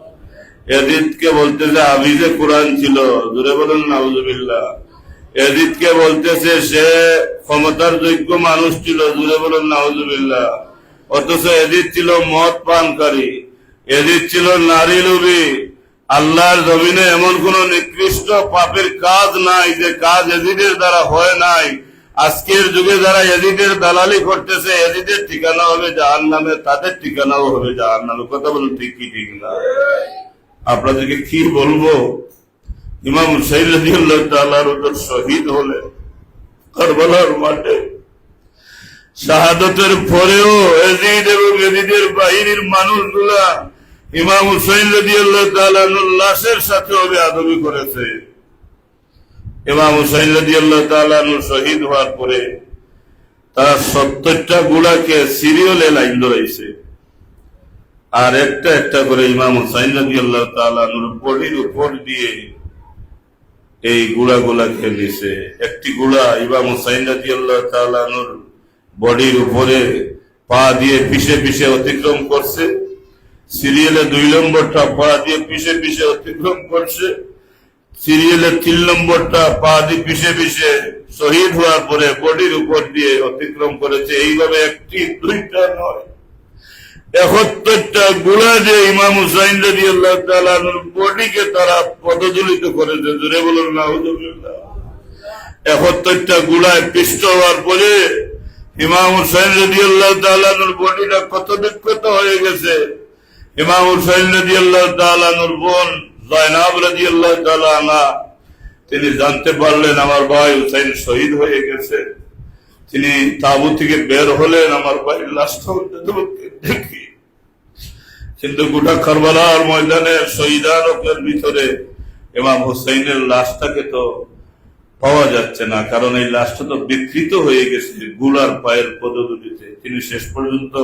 এজিদকে বলতেছে হাফিজে কোরআন ছিল, জোরে বলেন নাউজুবিল্লাহ। এজিদকে বলতেছে সে ক্ষমতার যোগ্য মানুষ ছিল, জোরে বলেন নাউজুবিল্লাহ। অথচ এজিদ ছিল মদ পানকারী, এজিদ ছিল নারী লোভী। আল্লাহর জমিনে এমন কোন নিকৃষ্ট পাপের কাজ নাই যে কাজ এজিদের দ্বারা হয় নাই। আজকের যুগে যারা এজিদের দালালি করতেছে, এজিদের ঠিকানা হবে জাহান্নামে, তাদের ঠিকানাও হবে জাহান্নামে। কথা বলুন ঠিক কি ঠিক না? আপনাদেরকে কি বলবো, ইমাম হুসাইন রাদিয়াল্লাহু তাআলা আনহু শহীদ হলেন কারবালার মাঠে। শাহাদাতের পরেও ইয়াজিদ এবং ইয়াজিদের বাহিনীর মানুষগুলা ইমাম হুসাইন রাদিয়াল্লাহু তাআলা আনহুর লাশের সাথে বেয়াদবি করেছে। ইমাম হুসাইন রাদিয়াল্লাহু তাআলা আনহু শহীদ হওয়ার পরে তারা 70টা গুলাকে সিরিয়ালে লাইন ধরাইছে, আর একটা একটা করে ইমাম হুসাইন রাদিয়াল্লাহু তাআলা আনহুর বডির উপর দিয়ে এই গুলাগুলাকে নিছে। একটি গুলা ইমাম হুসাইন রাদিয়াল্লাহু তাআলা আনহুর বডির উপরে পা দিয়ে পিছে পিছে অতিক্রম করছে, সিরিয়ালে 2 নম্বরটা পা দিয়ে পিছে পিছে অতিক্রম করছে, সিরিয়ালে 3 নম্বরটা পা দিয়ে পিছে পিছে শহীদ হওয়ার পরে বডির উপর দিয়ে অতিক্রম করেছে। এইভাবে একটি দুইটা নয়, 71টা গুলা যে ইমাম হুসাইন রাদিয়াল্লাহু তাআলা আনহুর বডিকে তারা পদদলিত করেছে। জোরে বলুন নাউযুবিল্লাহ। 71টা গুলায় পিষ্ট হওয়ার পরে ইমাম হুসাইন রাদিয়াল্লাহু তাআলা আনহুর বডিটা কত বিক্ষত হয়ে গেছে। ইমাম হুসাইন রাদিয়াল্লাহু তাআলা আনহুর বোন যায়নাব রাদিয়াল্লাহু তাআলা আনহা তিনি জানতে পারলেন আমার ভাই হুসাইন শহীদ হয়ে গেছে। তিনি তাঁবু থেকে বের হলেন, আমার ভাইয়ের লাশটা দেখি, কিন্তু গোটা কারবালার ময়দানে শহীদানের ভিতরে ইমাম হুসাইনের লাশটাকে তো পাওয়া যাচ্ছে না, কারণ এই লাশটা তো বিকৃত হয়ে গেছে গুলার পায়ের পদদলিতে। তিনি শেষ পর্যন্ত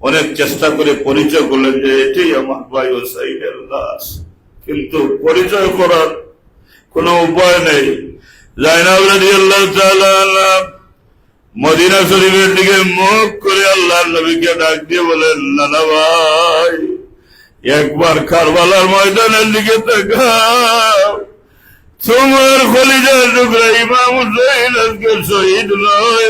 অনেক চেষ্টা করে পরিচয় করলেন যে এটাই আমার ভাই হুসাইনের লাশ, কিন্তু পরিচয় করার কোন উপায় নেই। যায়নাব রাদিয়াল্লাহু তাআলা আনহা মদিনা শরীফের দিকে মুখ করে আল্লাহর নবীকে ডাক দিয়ে বলেন, নানা ভাই একবার কারবালার ময়দানের দিকে তাকাও, তোমার কলিজার টুকরা ইমাম হুসাইন আজকে শহীদ নয়,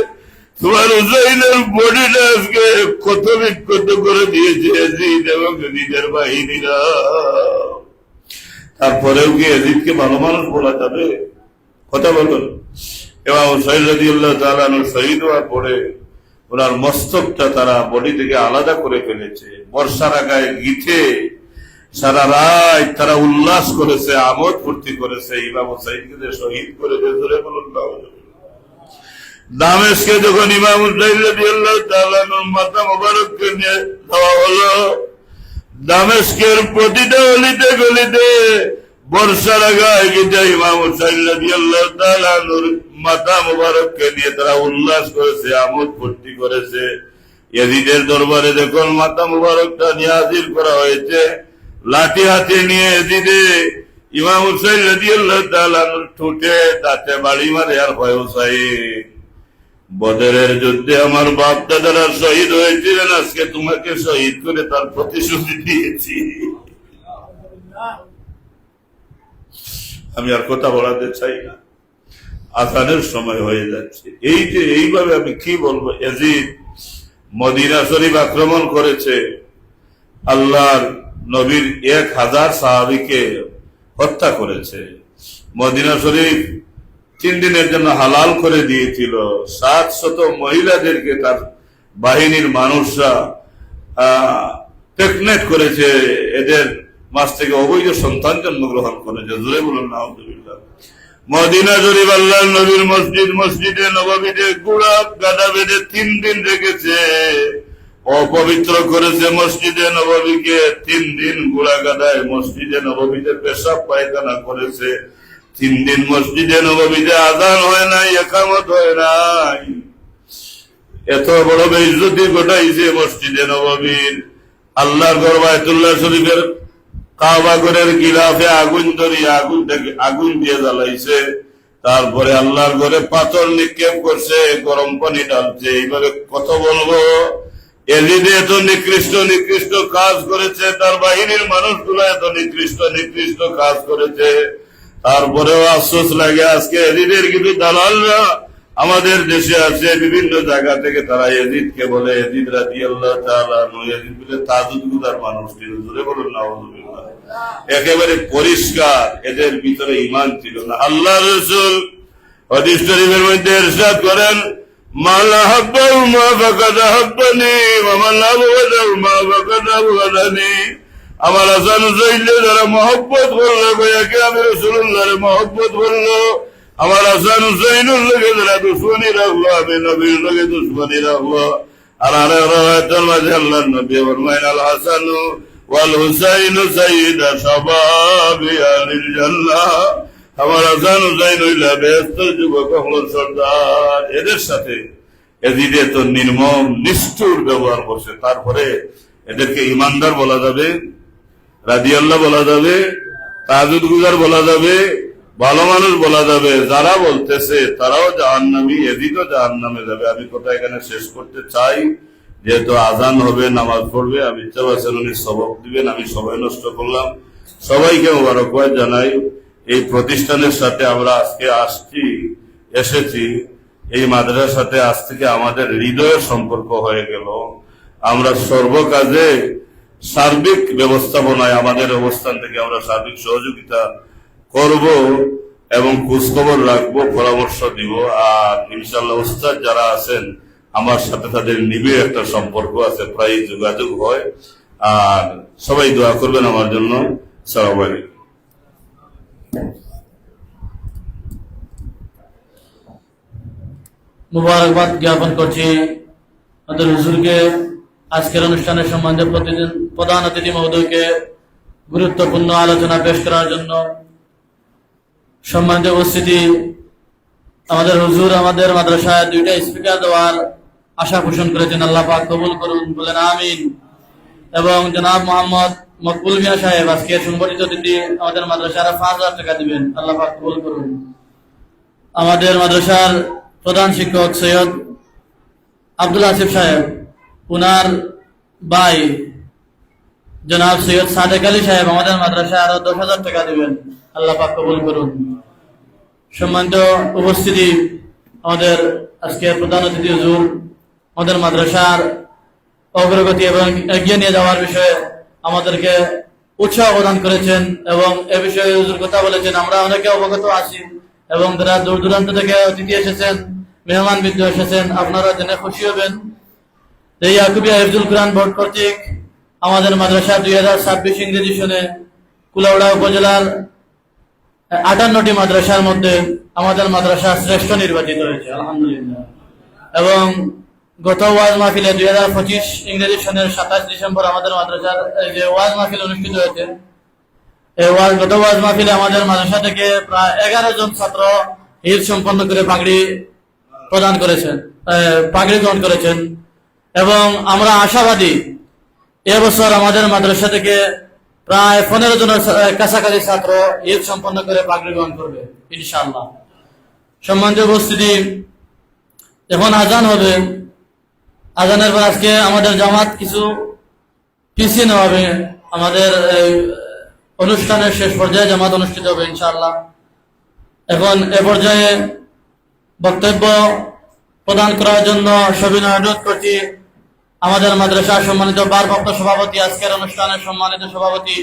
তোমার হুসাইনের বডিটা আজকে কত বিক্ষত করে দিয়েছে ইয়াজিদ এবং ইয়াজিদের বাহিনীরা। তারপরেও কি ইয়াজিদকে ভালো মানুষ বলা যাবে? কথা বলুন। ইমাম হুসাইন রাদিয়াল্লাহু তাআলা আনহু শহীদ হওয়ার পরে ওনার মস্তকটা তারা বডি থেকে আলাদা করে ফেলেছে। বর্ষার আগায় গিঠে সারা রাত তারা উল্লাস করেছে, আমোদ ফুর্তি করেছে ইমাম হুসাইনকে যে শহীদ করে ধরে বলুন। দামেস্কে যখন ইমাম হুসাইন রাদিয়াল্লাহু তাআলা আনহুর মাথা মোবারককে নিয়ে যাওয়া হলো, দামেস্কের প্রতিটা অলিতে গলিতে বর্ষার আগায় গিয়ে ইমাম হুসাইন রাদিয়াল্লাহু তাআলা আনহুর মাথা মোবারককে নিয়ে তারা উল্লাস করেছে, আমোদ ফুর্তি করেছে। ইয়াজিদের দরবারে যখন মাথা মোবারকটা নিয়ে হাজির করা হয়েছে, লাঠি হাতে নিয়ে ইয়াজিদে ইমাম হুসাইন রাদিয়াল্লাহু তাআলা আনহুর ঠোঁটে দাঁতে বাড়ি মারে, আর হয় হুসাইন বদরের যুদ্ধে আমার বাপ দাদারা শহীদ হয়েছিলেন, আজকে তোমাকে শহীদ করে তার প্রতিশ্রুতি দিয়েছি। আমি আর কথা বলাতে চাই না, আজানের সময় হয়ে যাচ্ছে। এই যে এইভাবে আমি কি বলবো, ইয়াজিদ মদিনা শরীফ আক্রমণ করেছে, আল্লাহর নবীর 1000 সাহাবীকে হত্যা করেছে। মদিনা শরীফ 3 দিনের জন্য হালাল করে দিয়েছিল। 700 মহিলাদেরকে তার বাহিনীর মানুষরা প্রেগনেন্ট করেছে, এদের মাস থেকে অবৈধ সন্তান জন্মগ্রহণ করেছে। জোরে বলুন নাউযুবিল্লাহ। মদিনা শরীফ আল্লাহর নবীর মসজিদ, মসজিদে নববীতে গুড়া গাদা বেঁধে 3 দিন রেখেছে, অপবিত্র করেছে মসজিদে নববীকে। 3 দিন গুড়া গাদায় মসজিদে নববীতে পেশাব পায়খানা করেছে। 3 দিন মসজিদে নববীতে আযান হয় নাই, ইকামত হয় নাই। এত বড় বেইজ্জতি ঘটাইছে মসজিদে নববীর। আল্লাহর ঘর বায়তুল্লাহ শরীফের কাবা ঘরের গিলাফে আগুন ধরিয়ে আগুন দিয়ে জ্বালাইছে। তারপরে আল্লাহর ঘরে পাথর নিক্ষেপ করছে, গরম পানি ঢালছে। এইভাবে কত বলবো, ইয়াজিদ এত নিকৃষ্ট কাজ করেছে, তার বাহিনীর মানুষগুলো এত নিকৃষ্ট কাজ করেছে। তারপরেও আফসোস লাগে, আজকে ইয়াজিদের কিন্তু দালালরা আমাদের দেশে আছে, বিভিন্ন জায়গা থেকে তারা ইয়াজিদকে বলে ইয়াজিদ রাদিয়াল্লাহু তাআলা আনহু, ইয়াজিদ বলে তাজুদ গুদার মানুষ ছিল। জোরে বলুন নাউযুবিল্লাহ। একেবারে পরিষ্কার, এদের ভিতরে ঈমান ছিল না। আল্লাহ রাসূল হাদিস শরীফের মধ্যে ইরশাদ করেন, মান আহাব্বাহু মা ফাকাদ আহাব্বানি ওয়া মান আবগাদাহু মা ফাকাদ আবগাদানি। আমার হাসান হুসাইনকে যারা মহব্বত করলো কয়াকে আমি রসুল্লাহর মহব্বত করলো, আমার হাসান হুসাইনের লোকে যারা দুশ্মনী রাখলো আমি নবীর লোকে দুশ্মনী রাখলো। আর আরেকটার মাঝে আল্লাহ নবী ফরমাইন আল হাসানু ওয়াল হুসাইনু সাইয়্যিদা শাবাবি আহলিল জান্নাহ, আমার হাসান হুসাইন হইলা বেহেশতের যুবক হল সর্দার। এদের সাথে এদিকে তো নির্মম নিষ্ঠুর ব্যবহার করছে, তারপরে এদেরকে ইমানদার বলা যাবে, রাদিয়াল্লাহ বলা যাবে, তাহাজ্জুদ গুজার বলা যাবে, ভালো মানুষ বলা যাবে। যারা বলতেছে তারাও জাহান্নামী, এদিকেও জাহান্নামে যাবে। আমি কথা এখানে শেষ করতে চাই, যেহেতু আজান হবে, নামাজ পড়বে, আমি ইচ্ছা আছেন উনি সবক দিবেন, আমি সময় নষ্ট করলাম। সবাইকে মোবারকবাদ জানাই। এই প্রতিষ্ঠানের সাথে আমরা আজকে এসেছি, এই মাদ্রাসার সাথে আজ থেকে আমাদের হৃদয়ের সম্পর্ক হয়ে গেল। আমরা সর্বকাজে সার্বিক ব্যবস্থাপনায় আমাদের অবস্থান থেকে আমরা সার্বিক সহযোগিতা করব এবং খোঁজখবর রাখবো, পরামর্শ দিব। আর ইনশাআল্লাহ উস্তাদ যারা আছেন আমার সাথে তাদের নিবিড় একটা সম্পর্ক আছে, প্রায় যোগাযোগ হয়। আর সবাই দোয়া করবেন আমার জন্য। আসসালামু আলাইকুম। মুবারকবাদ জ্ঞাপন করছি আমাদের হুজুরকে, আজকের অনুষ্ঠানের সম্বন্ধে প্রধান অতিথি মহোদয়কে গুরুত্বপূর্ণ আলোচনা পেশ করার জন্য। সম্মানিত উপস্থিতি, আমাদের হুজুর আমাদের মাদ্রাসায় 2টা স্পিকার দেওয়ার আশা পোষণ করেছেন, আল্লাহ পাক কবুল করুন, বলেন আমিন। এবং জনাব মোহাম্মদ মকবুল মিয়া সাহেব আজকে সংগঠিত অতিথি আমাদের মাদ্রাসার 5,000 টাকা দিবেন, আল্লাহ পাক কবুল করুন। আমাদের মাদ্রাসার প্রধান শিক্ষক সৈয়দ আব্দুল আসিফ সাহেব, উনার ভাই জনাব সৈয়দ সাদেক আলী সাহেব আমাদের মাদ্রাসায় আরো 10,000 টাকা দিবেন, আল্লাহ পাক কবুল করুন। সম্মানিত উপস্থিতি, আমাদের আজকে প্রধান অতিথি হুজুর আমাদের মাদ্রাসার অগ্রগতি এবং এগিয়ে নিয়ে যাওয়ার বিষয়ে আমাদেরকে উৎসাহ প্রদান করেছেন এবং এ বিষয়ে হুজুর কথা বলেছেন। আমরা অনেকে অবগত আছি এবং যারা দূর দূরান্ত থেকে অতিথি এসেছেন, মেহমান বৃদ্ধ এসেছেন, আপনারা জেনে খুশি হবেন। এই ইয়াকুবিয়া হিফজুল কোরআন বোর্ড কর্তৃক আমাদের মাদ্রাসা 2026 ইংরেজি সনে কুলাউড়া উপজেলার 58টি মাদ্রাসার মধ্যে আমাদের মাদ্রাসা শ্রেষ্ঠ নির্বাচিত হয়েছে, আলহামদুলিল্লাহ। এবং গত ওয়াজ মাহফিলে 2025 ইংরেজি সনের 27 ডিসেম্বর আমাদের মাদ্রাসার যে ওয়াজ মাহফিল অনুষ্ঠিত হয়েছে, এই গত ওয়াজ মাহফিলে আমাদের মাদ্রাসা থেকে প্রায় 11 জন ছাত্র ঈদ সম্পন্ন করে পাগড়ি গ্রহণ করেছেন। এবং আমরা আশাবাদী এবছর আমাদের মাদ্রাসা থেকে প্রায় 15 জনের কাছাকাছি ছাত্র ঈদ সম্পন্ন করে পাগড়ি গ্রহণ করবে ইনশাআল্লাহ। সম্মানিত উপস্থিতি, এখন আজান হবে। আজানের পর আজকে আমাদের জামাত কিছু পিছিয়ে নেওয়া হবে। আমাদের অনুষ্ঠানের শেষ পর্যায়ে জামাত অনুষ্ঠিত হবে ইনশাআল্লাহ। এখন এ পর্যায়ে বক্তব্য প্রদান করার জন্য সবিনয় অনুরোধ করছি আমাদের মাদ্রাসার সম্মানিত ভারপ্রাপ্ত সভাপতি, আজকের অনুষ্ঠানের সম্মানিত সভাপতি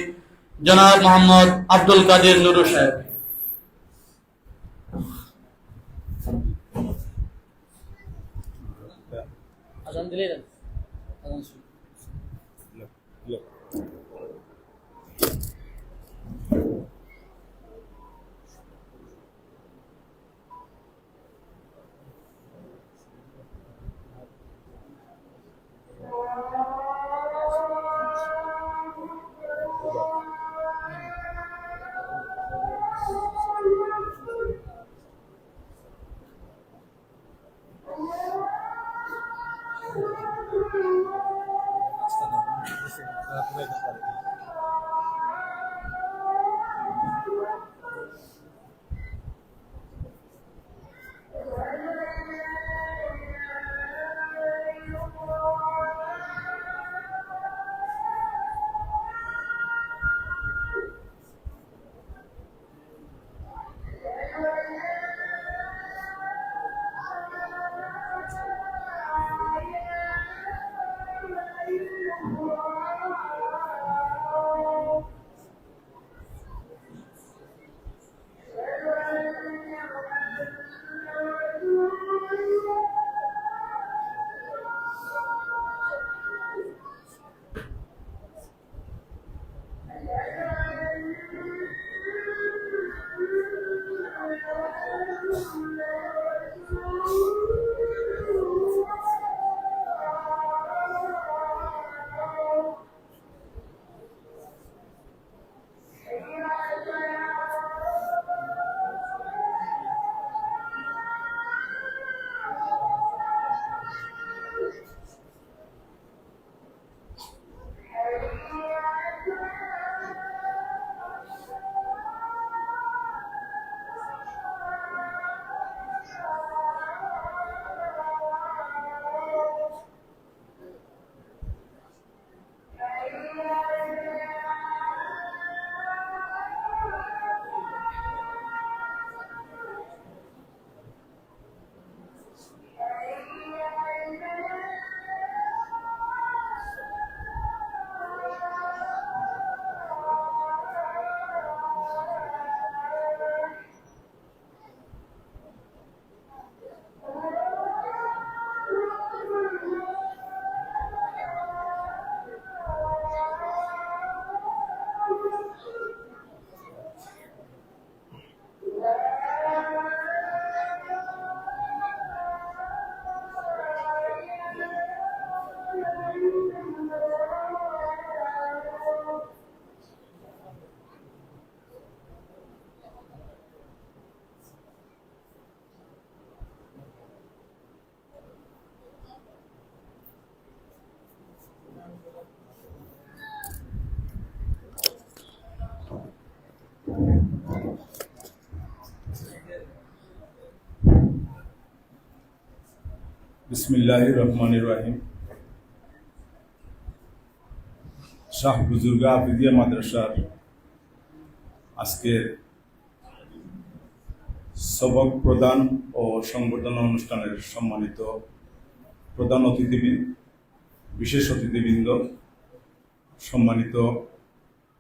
জনাব মোহাম্মদ আব্দুল কাদের নুরু সাহেব। আজান দিলেই আজান শুরু। বিসমিল্লাহির রহমানির রহিম। শাহ বুজুর্গ আফিদিয়া মাদ্রাসার আজকের সবক প্রদান ও সংবর্ধনা অনুষ্ঠানের সম্মানিত প্রধান অতিথিবৃন্দ, বিশেষ অতিথিবৃন্দ, সম্মানিত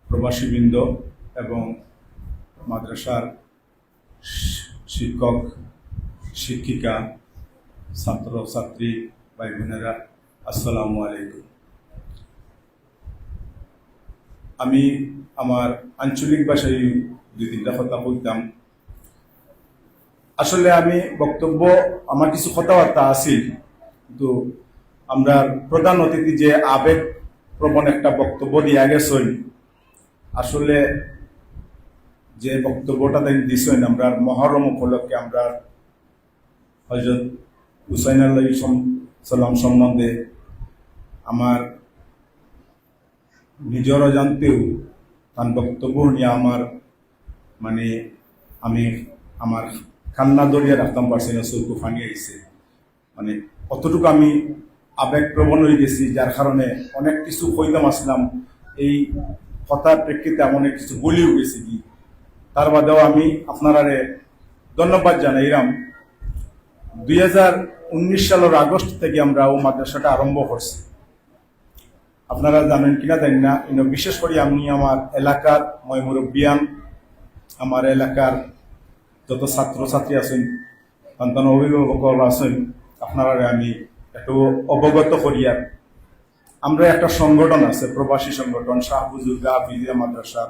প্রবাসীবৃন্দ এবং মাদ্রাসার শিক্ষক, শিক্ষিকা, ছাত্র ছাত্রী, ভাই বোনেরা, আসসালামু আলাইকুম। আমি আমার আঞ্চলিক ভাষায় দুই তিনটা কথা বলতাম। আসলে আমি বক্তব্য আমার কিছু কথাবার্তা আছিল, কিন্তু আমরা প্রধান অতিথি যে আবেগ প্রবণ একটা বক্তব্য দিয়া গেছেন, আসলে যে বক্তব্যটা তাই দিছেন আমরা মহরম উপলক্ষে আমরা হযরত হুসাইন আলাইহিস সালাম সম্বন্ধে আমার নিজেরও জানতেও তার বক্তব্য নিয়ে আমার আমি আমার কান্না দরিয়া রাখতাম পারছি না, চোখে ফানি আইছে। অতটুকু আমি আবেগ প্রবণ হয়ে গেছি, যার কারণে অনেক কিছু কইতাম আসলাম, এই কথার প্রেক্ষিতে অনেক কিছু বলিও গেছি কি। তার বাদেও আমি আপনারা ধন্যবাদ জানাইলাম। 2019 সালের আগস্ট থেকে আমরা ও মাদ্রাসাটা আরম্ভ করছি। আপনারা জানেন কিনা জানি না, বিশেষ করে আমি আমার এলাকার মুরব্বিয়ান, আমার এলাকার যত ছাত্র ছাত্রী আছেন, সন্তান অভিভাবক আছেন, আপনারা আমি একটু অবগত করিয়ার আমরা একটা সংগঠন আছে, প্রবাসী সংগঠন শাহ বুজুর্গ আফিদিয়া মাদ্রাসা।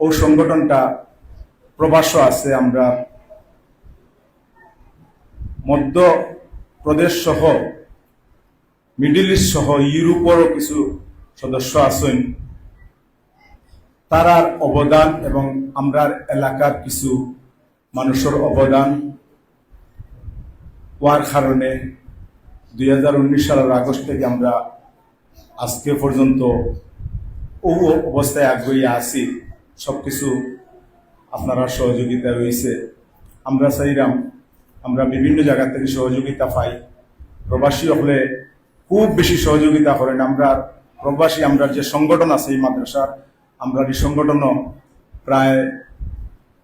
ও সংগঠনটা প্রবাস আছে, আমরা মধ্য প্রদেশ সহ মিডল ইস্ট সহ ইউরোপেরও কিছু সদস্য আছেন। তারার অবদান এবং আমরা এলাকার কিছু মানুষের অবদান হওয়ার কারণে 2019 সালের আগস্ট থেকে আমরা আজকে পর্যন্ত ও অবস্থায় আগ্রহী আছি। সবকিছু আপনারা সহযোগিতা রয়েছে। আমরা চাইলাম আমরা বিভিন্ন জায়গা থেকে সহযোগিতা পাই। প্রবাসী হলে খুব বেশি সহযোগিতা করেন। আমরা প্রবাসী আমরা যে সংগঠন আছে এই মাদ্রাসার, আমরা এই সংগঠন প্রায়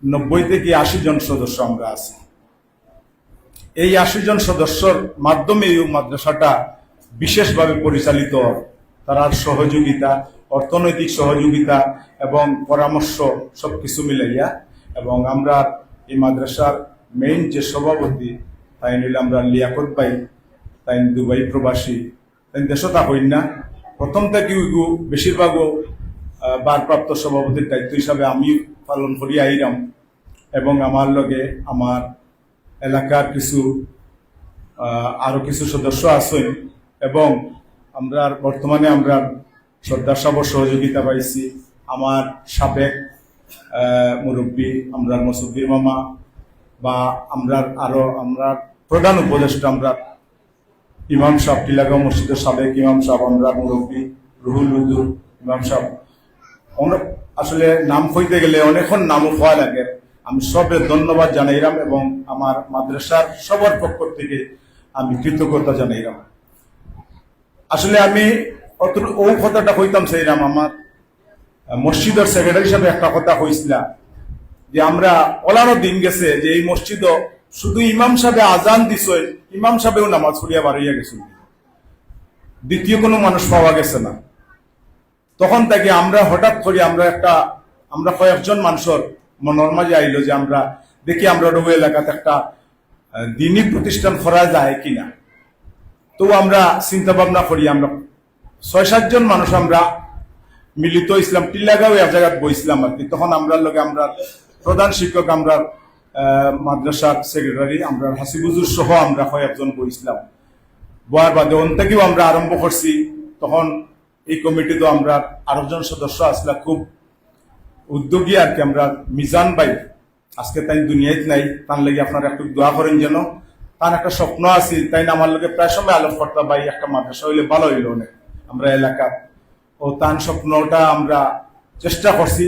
90 থেকে 80 জন সদস্য আমরা আছি। এই 80 জন সদস্যর মাধ্যমে এই মাদ্রাসাটা বিশেষভাবে পরিচালিত। তার সহযোগিতা, অর্থনৈতিক সহযোগিতা এবং পরামর্শ সবকিছু মিলাইয়া, এবং আমরা এই মাদ্রাসার মেইন যে সভাপতি তাই নিলে আমরা লিয়াকত ভাই, তাই দুবাই প্রবাসী, তাই দেশতা হইন না। প্রথম থেকে বেশিরভাগও ভারপ্রাপ্ত সভাপতির দায়িত্ব হিসাবে আমি পালন করি আইরাম, এবং আমার লগে আমার এলাকার কিছু আরো কিছু সদস্য আছেন, এবং আমরা বর্তমানে আমরা সর্দার সাহেবের সহযোগিতা পাইছি। আমার সাবেক মুরব্বী আমরা মসুদ্দির মামা, বা আমরা আরো আমরা প্রধান উপদেষ্টা আমরা ইমাম সাহেব, টিলাগাঁও মসজিদের সাবেক ইমাম সাহেব, আমরা মুরব্বী রুহুল হুজুর ইমাম সাহেব। আসলে নাম কইতে গেলে অনেকক্ষণ নামও হওয়া লাগে। আমি সবের ধন্যবাদ জানাইলাম এবং আমার মাদ্রাসার সবার পক্ষ থেকে আমি কৃতজ্ঞতা জানাইলাম। আসলে আমি ও কথাটা কইতাম সেইরাম, আমার মসজিদের সেক্রেটারি হিসাবে একটা কথা কইছিলাম যে আমরা ওলানো দিন গেছে যে এই মসজিদ শুধু ইমাম সাহেব আজান দিছে, ইমাম সাহেবেও নামাজ পড়িয়া বাড়িয়া গেছিল, দ্বিতীয় কোনো মানুষ পাওয়া গেছে না। তখন থেকে আমরা হঠাৎ করে আমরা কয়েকজন মানুষের মনের মাঝে আইলো যে আমরা দেখি আমরা ডবু এলাকাতে একটা দিনী প্রতিষ্ঠান করা যায় কিনা। তো আমরা চিন্তা ভাবনা করি, আমরা 6-7 জন মানুষ আমরা মিলিত ইসলাম টিল্লাগাঁও এক জায়গায় বইছিলাম আর কি। তখন আমরা লগে আমরা প্রধান শিক্ষক, আমরা মাদ্রাসার সেক্রেটারি, আমরা হাসিবুজুর সহ আমরা কয়েকজন বইছিলাম। বয়ার বাদে অন থেকেও আমরা আরম্ভ করছি। তখন এই কমিটিতে আমরা আরেকজন সদস্য আসলে খুব উদ্যোগী আর কি, আমরা মিজান ভাই, আজকে তাই দুনিয়াতে নাই, তার লাগে আপনারা একটু দোয়া করেন যেন। তার একটা স্বপ্ন আছে, তাই আমার লোকে প্রায় সময় আলোক করতে ভাই একটা মাদ্রাসা হইলে ভালো হইলো অনেক আমরা এলাকা। ও তার স্বপ্নটা আমরা চেষ্টা করছি,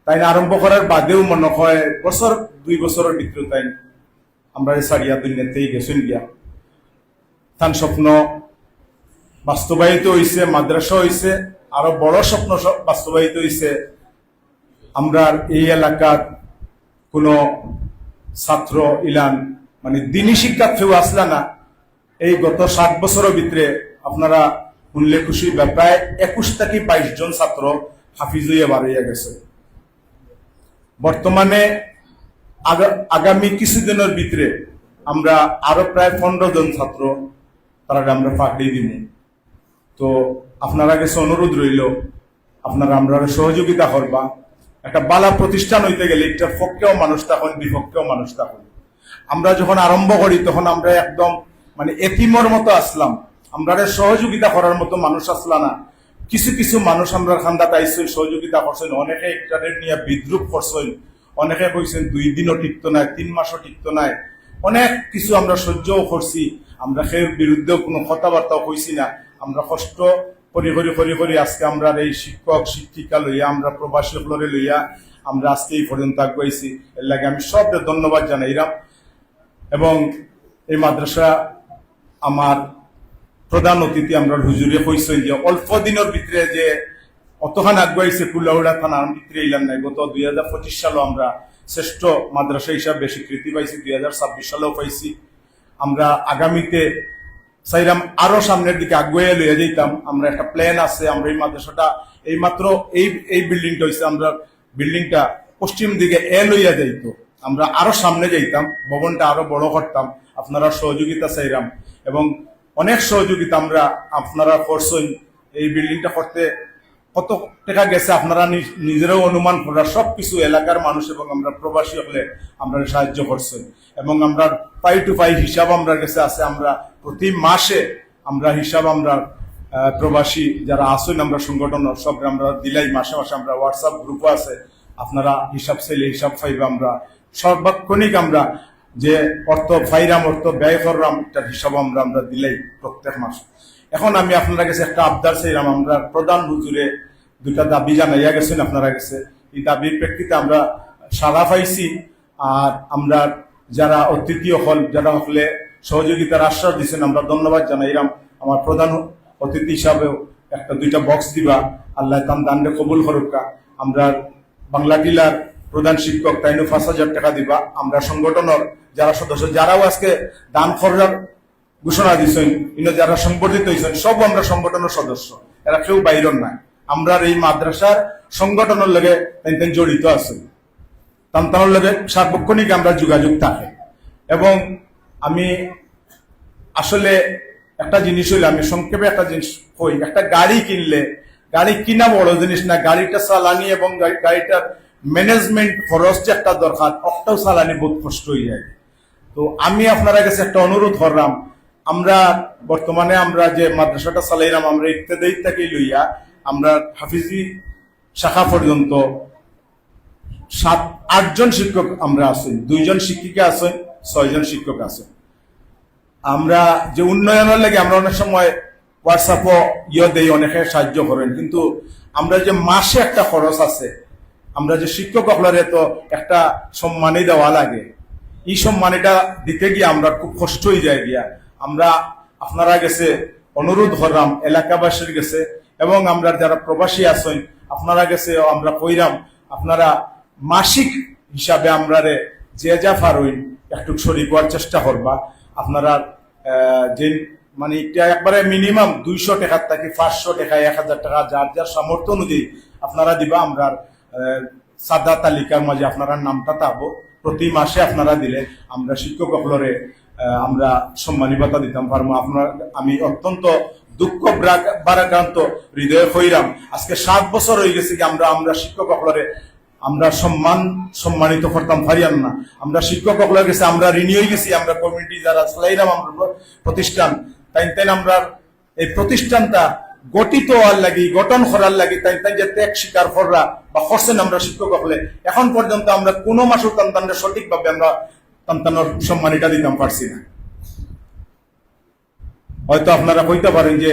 তাই আরম্ভ করার বাদেও মনে হয় 2 বছরের ভিতরে তাই আমরা সারিয়া দুনিয়াতেই গেছেন গিয়া। তার স্বপ্ন বাস্তবায়িত হয়েছে, মাদ্রাসা হয়েছে, আরো বড় স্বপ্ন বাস্তবায়িত হয়েছে। আমরা এই এলাকার কোন ছাত্র ইলান মানে দিনী শিক্ষা কেউ আসলা না। এই গত 7 বছরের ভিতরে আপনারা শুনলে খুশি প্রায় 21 থেকে 22 জন ছাত্র হাফিজ হইয়া বাড়িয়া গেছে। বর্তমানে আগামী কিছুদিনের ভিতরে আমরা আরো প্রায় 15 জন ছাত্র তারা আমরা পাঠিয়ে দিব। তো আপনারা কাছে অনুরোধ রইল, আপনারা আমরা সহযোগিতা করবা। একটা বালা প্রতিষ্ঠান হইতে গেলে এটার পক্ষেও মানুষ থাকুন, বিপক্ষেও মানুষ থাকুন। আমরা যখন আরম্ভ করি তখন আমরা একদম মানে এতিমর মতো আসলাম, আমরা সহযোগিতা করার মতো মানুষ আসলা না। কিছু কিছু মানুষ আমরা খান্দাতে আইসেন, সহযোগিতা করছেন, অনেকে একটাদের নিয়ে বিদ্রুপ করছেন, অনেকে কইছেন 2 দিনও টিকতো নাই, 3 মাসও টিকতো নাই। অনেক কিছু আমরা সহ্যও করছি, আমরা এর বিরুদ্ধেও কোনো কথাবার্তাও কইছি না। আমরা কষ্ট করি আজকে আমরা এই শিক্ষক শিক্ষিকা লইয়া, আমরা প্রবাসী হলরে লইয়া আমরা আজকে এই পর্যন্ত আগাইছি। এর লাগে আমি সবকে ধন্যবাদ জানাইলাম। এবং এই মাদ্রাসা আমার প্রধান অতিথি আমরা হুজুরে কইছেন যে অল্প দিনের ভিতরে যে অতখান আগাইছে, কুলাউড়া থানার ভিতরে ইলাম নাই। গত 2025 সালে আমরা শ্রেষ্ঠ মাদ্রাসা হিসাবে স্বীকৃতি পাইছি, 2026 সালেও পাইছি। আমরা আগামীতে চাইলাম আরো সামনের দিকে আগুয়ে লইয়া যেতাম। আমরা একটা প্ল্যান আছে, আমরা এই মাদ্রাসাটা এই মাত্র এই বিল্ডিংটা হয়েছে, আমরা বিল্ডিংটা পশ্চিম দিকে লইয়া যাইতো, আমরা আরো সামনে যাইতাম, ভবনটা আরো বড় করতাম। আপনারা সহযোগিতা চাইলাম এবং অনেক সহযোগিতা আমরা আপনারা করছেন। এই বিল্ডিংটা করতে কত টাকা গেছে আপনারা নিজেরাও অনুমান করার, সবকিছু এলাকার মানুষ এবং আমরা প্রবাসী হলে আমরা সাহায্য করছেন। এবং আমরা পাই টু পাই হিসাব আমরা কাছে আছে, আমরা প্রতি মাসে আমরা হিসাব আমরা প্রবাসী যারা আসেন আমরা সংগঠন সব আমরা দিলাই, মাসে মাসে আমরা হোয়াটসঅ্যাপ গ্রুপও আছে, আপনারা হিসাব চাইলে হিসাব পাইবে। আমরা সর্বাক্ষণিক আমরা যে অর্থ ফাইরাম, অর্থ ব্যয় করলাম, তার হিসাব আমরা দিলাই প্রত্যেক মাসে। এখন আমি আপনারা কাছে একটা আবদার চাইলাম, আমরা প্রধান হুজুরে 2টা দাবি জানাইয়া গেছেন আপনারা কাছে। এই দাবির প্রেক্ষিতে আমরা সাড়া পাইছি। আর আমরা যারা অতিথি হল, যারা হলে সহযোগিতার আশ্বাস দিচ্ছেন, আমরা ধন্যবাদ জানাইলাম। আমার প্রধান অতিথি হিসাবেও 1-2টা বক্স দিবা, আল্লাহ তান দানরে কবুল করুকা। আমরা বাংলা টিলার প্রধান শিক্ষক তাইনু 5,000 টাকা দিবা। আমরা সংগঠনের যারা সদস্য, যারাও আজকে দান করার ঘোষণা দিচ্ছেন, যারা সংগঠিত হয়েছেন, সব আমরা সংগঠনের সদস্য, এরা কেউ বাইরের নাই। আমরা এই মাদ্রাসার সংগঠনের লগে জড়িত আছে, তান্তানোর লগে সার্বক্ষণিক আমরা যোগাযোগ থাকে। এবং আমি আসলে একটা জিনিস হইলে, আমি সংক্ষেপে একটা জিনিস কই, একটা গাড়ি কিনলে, গাড়ি কিনা বড় জিনিস না, গাড়িটা চালানি এবং গাড়িটার ম্যানেজমেন্ট খরচ যে একটা দরকার, একটাও চালানি বহুত কষ্ট হয়ে যায়। তো আমি আপনারা কাছে একটা অনুরোধ করলাম, আমরা বর্তমানে আমরা যে মাদ্রাসাটা চালাইলাম, আমরা ইত্যাদি থেকে লইয়া আমরা হাফিজি শাখা পর্যন্ত 7-8 জন শিক্ষক আমরা আছেন, 2 জন শিক্ষিকা আছেন, 6 জন শিক্ষক আছেন। আমরা যে উন্নয়নের লাগে আমরা অনেক সময় হোয়াটসঅ্যাপও দেই, অনেকে সাহায্য করেন, কিন্তু আমরা যে মাসে একটা খরচ আছে, আমরা যে শিক্ষক হলরে তো একটা সম্মানী দেওয়া লাগে, এই সম্মানীটা দিতে গিয়ে আমরা খুব কষ্ট হয়ে যায় গিয়া। আমরা আপনারা গেছে অনুরোধ করলাম এলাকাবাসীর গেছে, এবং আমরা যারা প্রবাসী আছেন আপনারা গেছে আমরা কইরাম, আপনারা মাসিক হিসাবে আমরা যে যা পারইন একটু শরীর হওয়ার চেষ্টা করবা। আপনারা যে মানে এটা একবারে মিনিমাম 200 টাকা থেকে 500 টাকা, 1000 টাকা, যার যার সামর্থ্য অনুযায়ী আপনারা দিবা। আমরা সাদা তালিকার মাঝে আপনারা নামটা থাকবো, প্রতি মাসে আপনারা দিলে আমরা শিক্ষক হলরে আমরা সম্মানী ভাতা দিতাম পারবো। আপনার আমি অত্যন্ত দুঃখ বারাক্রান্ত হৃদয়ে হইরাম, আজকে 7 বছর হয়ে গেছে কি আমরা শিক্ষক হলরে আমরা সম্মানিত করতাম পারিয়াম না। আমরা শিক্ষক হলের গেছে আমরা ঋণী হয়ে গেছি, আমরা কমিটি যারা চালাইলাম আমরা প্রতিষ্ঠান, তাই আমরা এই প্রতিষ্ঠানটা গঠিত হওয়ার লাগি, গঠন করার লাগি তাই যে ত্যাগ স্বীকার করা বা করছেন আমরা শিক্ষক হলে, এখন পর্যন্ত আমরা কোনো মাসুর সন্তানদের সঠিকভাবে আমরা সন্তানের সম্মানিটা দিতাম পারছি না। হয়তো আপনারা কইতে পারেন যে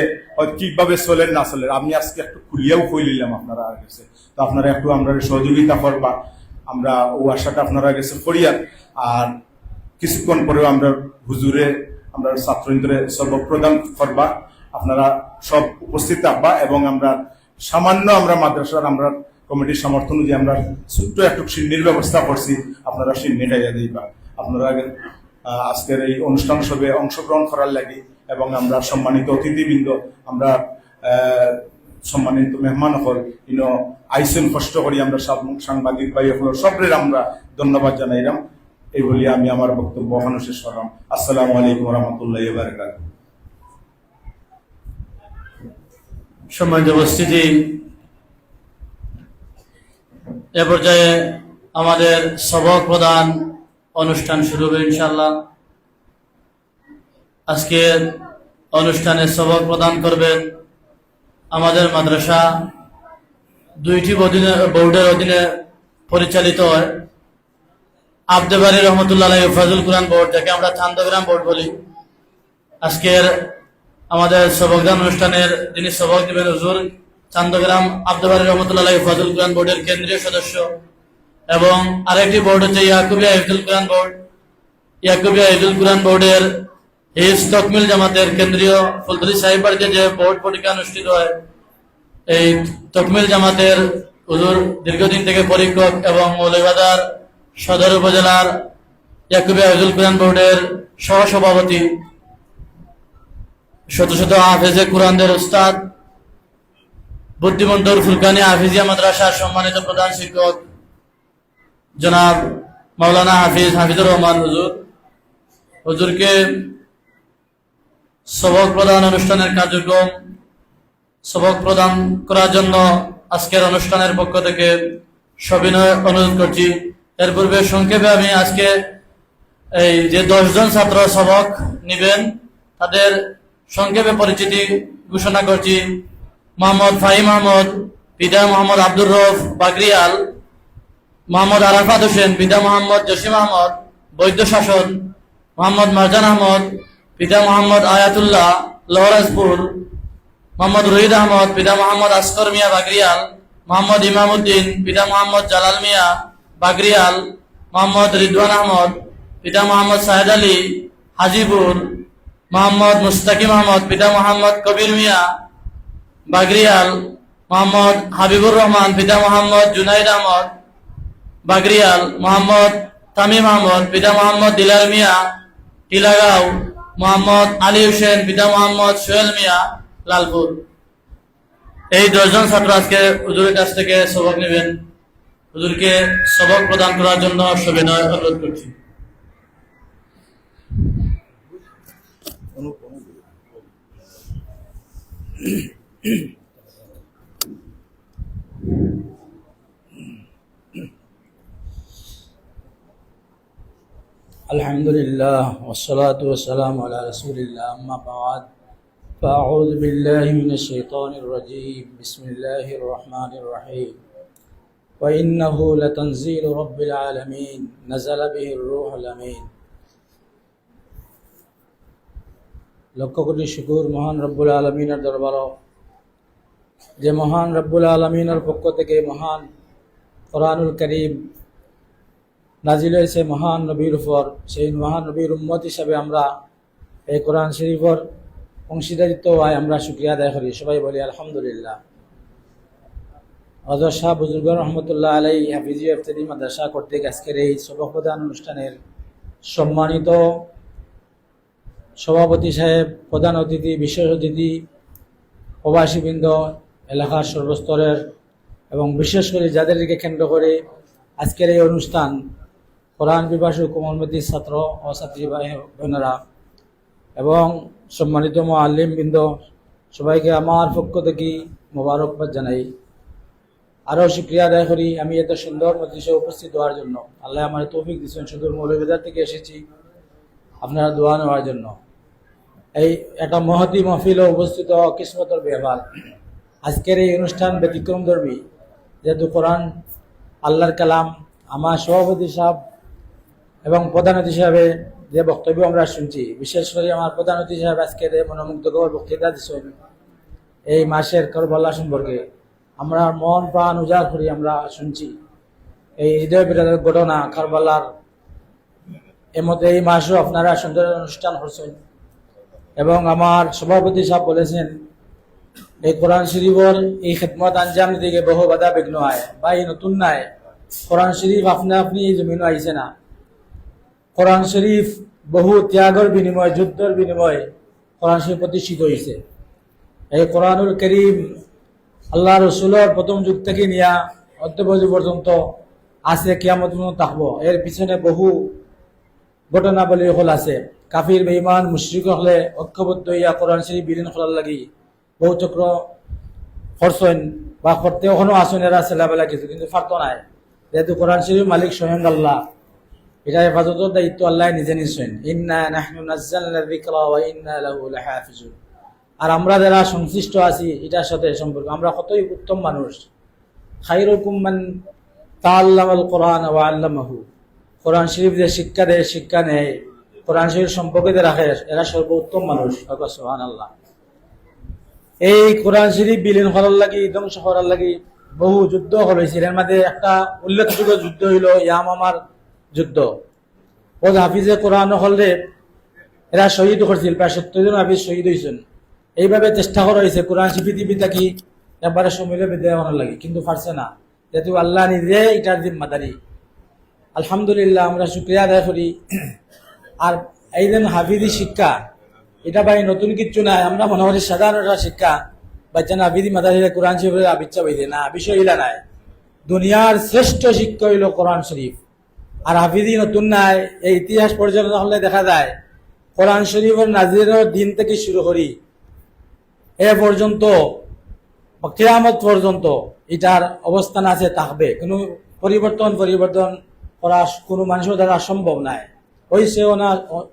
কিভাবে চলেন না চলেন, আমি আজকে একটু খুলিয়াও কই নিলাম আপনারা গেছে, তো আপনারা একটু আমরা সহযোগিতা করবা, আমরা ও আশাটা আপনারা গেছে করিয়া। আর কিছুক্ষণ পরেও আমরা হুজুরে আমরা ছাত্রদের সবক প্রদান করবা, আপনারা সব উপস্থিত থাকবা এবং আমরা সামান্য আমরা মাদ্রাসার আমরা কমিটির সমর্থন অনুযায়ী আমরা ছোট্ট একটু সিন্নির ব্যবস্থা করছি, আপনারা সিন্নি খাইয়া দিবা। আপনারা আজকের এই অনুষ্ঠান সবে অংশগ্রহণ করার লাগি এবং আমরা সম্মানিত অতিথিবৃন্দ, আমরা সম্মানিত মেহমান হল আইসেন কষ্ট করি, আমরা সব সাংবাদিক ভাই হল সবরের আমরা ধন্যবাদ জানাইলাম। এই বলি আমি আমার বক্তব্য ওখানে শেষ করলাম। আসসালামু আলাইকুম রহমতুল্লাহ বারাকাতুহু। সম্মানিত উপস্থিতি, এ পর্যায়ে আমাদের সবক প্রদান অনুষ্ঠান শুরু হবে ইনশাআল্লাহ। আজকের অনুষ্ঠানে সবক প্রদান করবেন আমাদের মাদ্রাসা দুইটি বোর্ডের অধীনে পরিচালিত হয়, আব্দে বারী রহমতুল্লাহ আলাইহি ফাজুল কুরআন বোর্ড, যাকে আমরা চান্দগ্রাম বোর্ড বলি। আজকের আমাদের সবকদান অনুষ্ঠানের যিনি সবক দিবেন হুজুর চান্দগ্রাম আব্দে বারী রহমতুল্লাহ আলাইহি ফাজুল কুরআন বোর্ডের কেন্দ্রীয় সদস্য, এবং আরেকটি বোর্ড হচ্ছে ইয়াকুবিয়া হিফজুল কুরআন বোর্ড। ইয়াকুবিয়া হিফজুল কুরআন বোর্ডের হিফজ তকমিল জামাতের কেন্দ্রীয় ফুলতলি সাহিব বাড়িতে যে বোর্ড পরীক্ষা অনুষ্ঠিত হয়, এই তকমিল জামাতের হুজুর দীর্ঘদিন থেকে পরীক্ষক এবং মৌলভীবাজার সদর উপজেলার ইয়াকুবিয়া হিফজুল কুরআন বোর্ডের সহসভাপতি, শত শত হাফেজে কুরআনদের উস্তাদ, বুদ্ধিমন্তর ফুলকানি হাফিজিয়া মাদ্রাসার সম্মানিত প্রধান শিক্ষক জনাব মাওলানা হাফিজুর রহমান হুজুরকে সবক প্রদান অনুষ্ঠানের কার্যক্রম সবক প্রদান করার জন্য আজকের অনুষ্ঠানের পক্ষ থেকে সবিনয় অনুরোধ করছি। এর পূর্বে সংক্ষেপে আমি আজকে এই যে 10 জন ছাত্র সবক নিবেন তাদের সংক্ষেপে পরিচিতি ঘোষণা করছি। মোহাম্মদ ফাহিম আহমদ, পিতা মোহাম্মদ আব্দুর রউফ বাগরিয়াল, মোহাম্মদ আরাফাত হোসেন, পিতা মোহাম্মদ জসিম আহমদ বৈদ্য শাসন, মোহাম্মদ মারজান আহমদ, পিতা মোহাম্মদ আয়াতুল্লাহ লহরাজপুর, মোহাম্মদ রহিদ আহমদ, পিতা মোহাম্মদ আসকর মিয়া বাগরিয়াল, মোহাম্মদ ইমামউদ্দিন, পিতা মোহাম্মদ জালাল মিয়া বাগরিয়াল, মোহাম্মদ রিদওয়ান আহমদ, পিতা মোহাম্মদ সাহেদ আলী হাজিপুর, মোহাম্মদ মুস্তাকিম আহমদ, পিতা মোহাম্মদ কবির মিয়া বাগরিয়াল, মোহাম্মদ হাবিবুর রহমান, পিতা মোহাম্মদ জুনাইদ আহমদ বাগরিয়াল, মোহাম্মদ তামিম আহমদ, পিতা মোহাম্মদ দিলার মিয়া টিলাগাঁও, মোহাম্মদ আলী হোসেন, পিতা মোহাম্মদ সোহেল মিয়া লালপুর। এই 10 জন ছাত্র আজকে হুজুরের কাছ থেকে সবক নেবেন। হুজুরকে সবক প্রদান করার জন্য সবিনয় অনুরোধ করছি। الحمد لله والصلاة والسلام على رسول الله أما بعد فأعوذ بالله من الشيطان الرجيم بسم الله الرحمن الرحيم وإنه لتنزيل رب العالمين نزل به الروح الأمين লক্ষ কোটি শুকর মহান রব্বুল আলমিনের দরবার, যে মহান রব্বুল আলমিনের পক্ষ থেকে মহান কোরআনুল করিম নাজিল হয়েছে মহান নবীর উপর। সেই মহান নবীর উম্মত হিসাবে আমরা এই কোরআন শরীফের অংশীদারিত্ব হয়, আমরা শুকরিয়া আদায় করি। সবাই বলি আলহামদুলিল্লাহ। হযরত শাহ বুজুর্গ রহমতুল্লাহ আলাই হাফিজিয়া ইফতেদায়ী মাদ্রাসা কর্তৃক আজকের এই সবক প্রদান অনুষ্ঠানের সম্মানিত সভাপতি সাহেব, প্রধান অতিথি, বিশেষ অতিথি, প্রবাসীবৃন্দ, এলাকার সর্বস্তরের এবং বিশেষ করে যাদেরকে কেন্দ্র করে আজকের এই অনুষ্ঠান, কোরআন পিপাসু কোমলমতি ছাত্র ও ছাত্রী ভাই বোনেরা এবং সম্মানিত মুআল্লিমবৃন্দ, সবাইকে আমার পক্ষ থেকে মোবারকবাদ জানাই। আরও শুকরিয়া আদায় করি আমি এত সুন্দর মজলিসে উপস্থিত হওয়ার জন্য। আল্লাহ আমার তৌফিক দিয়েছেন, সুদূর মৌলভীবাজার থেকে এসেছি আপনারা দোয়া নেওয়ার জন্য। এই একটা মহতি মাহফিল উপস্থিত কিসমতের ব্যাপার। আজকের এই অনুষ্ঠান ব্যতিক্রমধর্মী, যেহেতু কোরআন আল্লাহর কালাম। আমার সভাপতি সাহেব এবং প্রধান অতিথি হিসাবে যে বক্তব্য আমরা শুনছি, বিশেষ করে আমার প্রধান অতিথি সাহেব আজকের মনোমুগ্ধকর বক্তৃতা দিচ্ছেন এই মাসের কারবালা সম্পর্কে। আমরা মন প্রাণ উজাড় করি আমরা শুনছি এই হৃদয় বিদারক ঘটনা কারবালার। এর মধ্যে এই মাসেও আপনারা সুন্দর অনুষ্ঠান করছেন, এবং আমার সভাপতি সাহেব বলেছেন এই কোরআন শরীফের এই খেদমত আঞ্জাম দিকে বহু বাধা বিঘ্ন হয় বা এই নতুন নাই। কোরআন শরীফ আপনি আপনি এই জমিন আইছে না। কোরআন শরীফ বহু ত্যাগের বিনিময়, যুদ্ধের বিনিময়ে কোরআন শরীফ প্রতিষ্ঠিত হয়েছে। এই কোরআনুল করিম আল্লাহ রসুলের প্রথম যুগ থেকে নিয়ে অদ্যাবধি পর্যন্ত আছে, কিয়ামত পর্যন্ত থাকবো। এর পিছনে বহু ঘটনাবলী হল আছে। কাফির বেঈমান মুশরিক হলে ঐক্যবদ্ধ হইয়া কোরআন শরীফ বিলীন করার লাগি বহু চক্র করছেন বা করতে এখনো আসেন, এরা ছেলেবেলা কিছু কিন্তু পারত নাই। যেহেতু কোরআন শরীফ মালিক স্বয়ং আল্লাহ, এটা হেফাজতের দায়িত্ব আল্লাহ নিজে নিচ্ছেন। ইন্না নাহনু নাযালনা যিকরা ওয়া ইন্না লাহু লাহাফিজুন। আর আমরা যারা সংশ্লিষ্ট আছি এটার সাথে সম্পর্ক, আমরা কতই উত্তম মানুষ। খায়রুকুম মান তাআল্লামাল কোরআন ওয়া আল্লামাহু। কোরআন শরীফ যে শিক্ষা দেয়, শিক্ষা নেয়, কোরআন শরীফ সম্পর্কে যে রাখে, এরা সর্বোত্তম মানুষ। সুবহানাল্লাহ। এই কোরআন শরীফ বিলীন করার লাগি, ধ্বংস করার লাগি বহু যুদ্ধ হয়েছিল। এর মধ্যে একটা উল্লেখযোগ্য যুদ্ধ হইল ইয়ামামার যুদ্ধ। ও হাফিজে কোরআন হলে এরা শহীদ করছিল, প্রায় 70 জন হাফিজ শহীদ হয়েছেন। এইভাবে চেষ্টা করা হয়েছে কোরআন শরীফ পৃথিবীতে কি একবারে সমিলে বিদায় করার লাগে, কিন্তু পারছে না। যেহেতু আল্লাহ নিজে এটার জিম্মাদারি। আলহামদুলিল্লাহ, আমরা শুকরিয়া আদায় করি। আর এই যে হাফিজি শিক্ষা, এটা ভাই নতুন কিছু নাই। আমরা মনে করি সাধারণ একটা শিক্ষা, বাচ্চা না হাফিজি মাদ্রাসায় কোরআন শরীফের আবিচ্ছা হইলে না, বিষয় হইলা নাই। দুনিয়ার শ্রেষ্ঠ শিক্ষা হইল কোরআন শরীফ। আর হাফিজি নতুন নাই। এই ইতিহাস পর্যালোচনা হলে দেখা যায় কোরআন শরীফের নাজিরের দিন থেকে শুরু করি এ পর্যন্ত, কিয়ামত পর্যন্ত এটার অবস্থান আছে, থাকবে। কোনো পরিবর্তন করা কোনো মানুষের দ্বারা সম্ভব নাই, হইছেও না,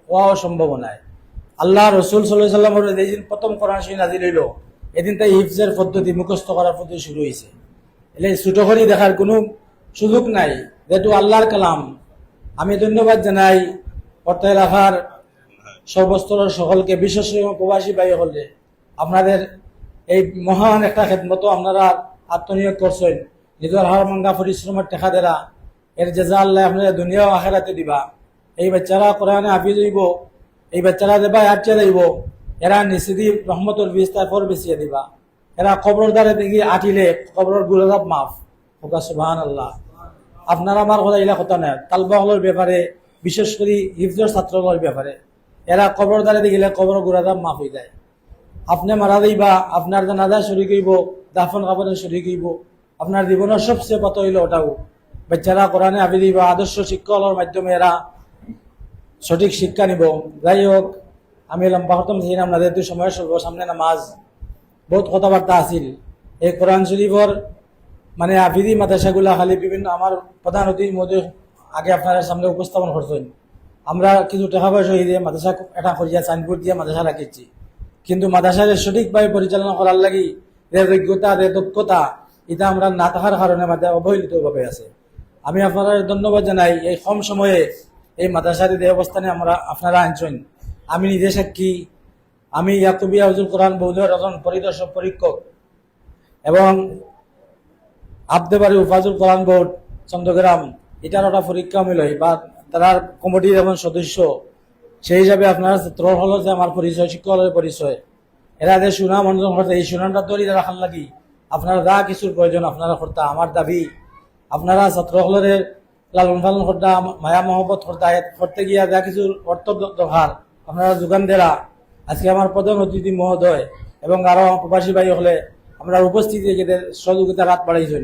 হওয়াও সম্ভব নাই। আল্লাহ রসুল সাল্লাল্লাহু আলাইহি ওয়াসাল্লামের যেদিন প্রথম কোরআন শরীফ নাজিল হইল, এদিন তাই হিফজের পদ্ধতি, মুখস্থ করার পদ্ধতি শুরু হয়েছে। এলে ছোট করে দেখার কোনো সুযোগ নাই, যেহেতু আল্লাহর কালাম। আমি ধন্যবাদ জানাই পর্দা এলাকার সর্বস্তরের সকলকে, বিশেষ করে প্রবাসী ভাই হলে আপনাদের এই মহান একটা খেদমত আপনারা আত্মনিয়োগ করছেন। নিজের হার ভাঙ্গা পরিশ্রমের টাকা দেরা, এর জেজা আল্লাহ আপনারা দুনিয়া ও আখিরাতে দিবা। এই বাচ্চারা কোরআনে হাফিজ হইব, এই বাচ্চারা দেবা আটচে যাইব, এরা নিশ্চিত রহমতুল বিস্তার পর বেঁচিয়ে দিবা। এরা কবর দ্বারে দেখি আটিলে কবরের গুলাব মাফ হোক। সুবহানাল্লাহ। আপনারা আমার কথা এলা কথা নেই, তালবা হলের ব্যাপারে, বিশেষ করে হিফজর ছাত্রগুলোর ব্যাপারে, এরা কবর দ্বারে দেখিলে কবর গুলাব মাফ হয়ে যায়। আপনি মারা দিবা, আপনার জানাজা শরীক হইব, দাফন কাফনে শরীক হইব। আপনার জীবনের সবচেয়ে পথ হইল ওটাও। বাচ্চারা কোরআনে হাফিজ দিবা, আদর্শ শিক্ষার মাধ্যমে এরা সঠিক শিক্ষা নিব। যাই হোক, আমি লম্বা খতম দিই না, আপনাদের দুই সময়ের সামনে নামাজ, বহুত কথাবার্তা আছিল। এই কোরআন শরীফর মানে হাফিজি মাদ্রাসাগুলা খালি বিভিন্ন আমার প্রধান অতিথি মধ্যে আগে আপনার সামনে উপস্থাপন করছেন। আমরা কিছু টাকা পয়সা দিয়ে মাদ্রাসা এটা করিয়া সাইনবোর্ড দিয়ে মাদ্রাসা রাখিছি, কিন্তু মাদ্রাসাকে সঠিকভাবে পরিচালনা করার লাগি যে যোগ্যতা, যে দক্ষতা, এটা আমরা না থাকার কারণে অবহেলিতভাবে আছে। আমি আপনারা ধন্যবাদ জানাই এই কম সময়ে এই মাদ্রাসার যে অবস্থানে আপনারা আনছেন। আমি নিজে সাক্ষী। আমি ইয়াকুবিয়া হুজুর কোরআন বোর্ডের একজন পরিদর্শক পরীক্ষক এবং আবদেবাড়ি উফাজুল কোরআন বোর্ড চন্দ্রগ্রাম, এটার একটা পরীক্ষা মিলই বা তার কমিটির এবং সদস্য। সেই হিসাবে আপনারা ছাত্র হল যে আমার পরিচয়, শিক্ষকের পরিচয়, এরা যে সুনাম অর্জন করতে, এই সুনামটা তৈরি রাখার লাগি আপনারা যা কিছুর প্রয়োজন আপনারা করতা। আমার দাবি আপনারা ছাত্র হলের লালন পালন করতা, মায়া মহব্বত করতে গিয়া যা কিছুর অর্থ দরকার আপনারা যোগান দেরা। আজকে আমার প্রধান অতিথি মহোদয় এবং আরো প্রবাসী ভাই হলে আমরা উপস্থিতি সহযোগিতা রাত বাড়াইছেন।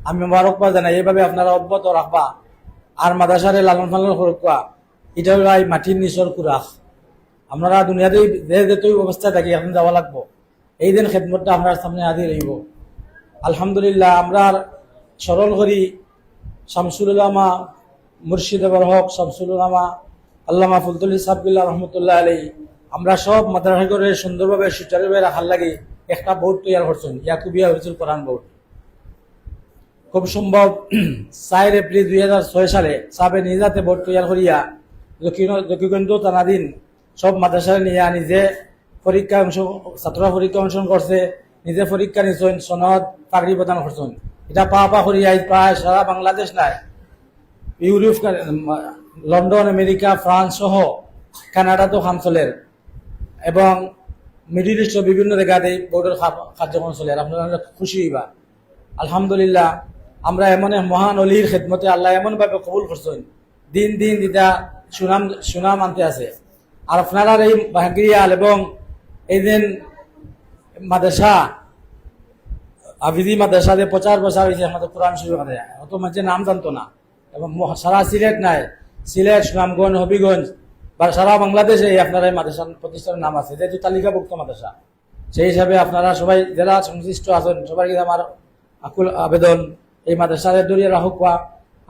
আমি মোবারকবাদ জানাই। এইভাবে আপনারা অব্যাহত রাখবা আর মাদ্রাসারে লালন পালন করবা। এটা হল মাটির নিচর কুরাখ। আপনারা দুনিয়াতেই যেহেতু অবস্থা থাকি এখন যাওয়া লাগবো। এই দিন খেদমতটা আপনার সামনে আদি রইব। আলহামদুলিল্লাহ, আমরা স্মরণ করি শামসুল উলামা মুর্শিদ হক শামসুল উলামা আল্লামা ফুলতুল্লি সাবগুল্লাহ রহমতুল্লাহ আলী। আমরা সব মাদ্রাসা করে সুন্দরভাবে সুচারুভাবে রাখার লাগে একটা বোর্ড তৈরি করছেন, ইয়াকুবিয়া হুজুর কোরআন বোর্ড। খুব সম্ভব 4 এপ্রিল 2006 সালে সাবে নিজাতে বোর্ড তৈরি করিয়া জকিগঞ্জ তানাদিন সব মাদ্রাসায় নিয়ে নিজে পরীক্ষা ছাত্র পরীক্ষা অংশগ্রহণ করছে, নিজে পরীক্ষা নিছেন, সনদ পাগড়ি প্রদান করছেন। এটা পা করিয়া প্রায় সারা বাংলাদেশ নাই, ইউরোপ, লন্ডন, আমেরিকা, ফ্রান্স সহ কানাডা তো খামচলের এবং মিডিল ইস্ট বিভিন্ন জায়গাতে বোর্ডের কার্যক্রম চলে আর আপনারা খুশি হইবা। আলহামদুলিল্লাহ আমরা এমন এক মহান অলির খেদমতে আল্লাহ এমনভাবে কবুল করছেন, দিন দিন দিদা সুনাম আনতে আছে। আর আপনারা এই বাহাগিরিয়াল এবং এই দিন মাদ্রাসা আবিদি মাদ্রাসাতে 50 বছর হয়েছে আমাদের কোরআন শরীফ মাদ্রাসা, অত মানুষের নাম জানতো না। এবং সারা সিলেট নাই, সিলেট, সুনামগঞ্জ, হবিগঞ্জ বা সারা বাংলাদেশে আপনারা এই মাদ্রাসা প্রতিষ্ঠানের নাম আছে, যেহেতু তালিকাভুক্ত মাদ্রাসা। সেই হিসাবে আপনারা সবাই যারা সংশ্লিষ্ট আছেন সবাই আমার আকুল আবেদন এই মাদ্রাসারে দরিয়া রাখুক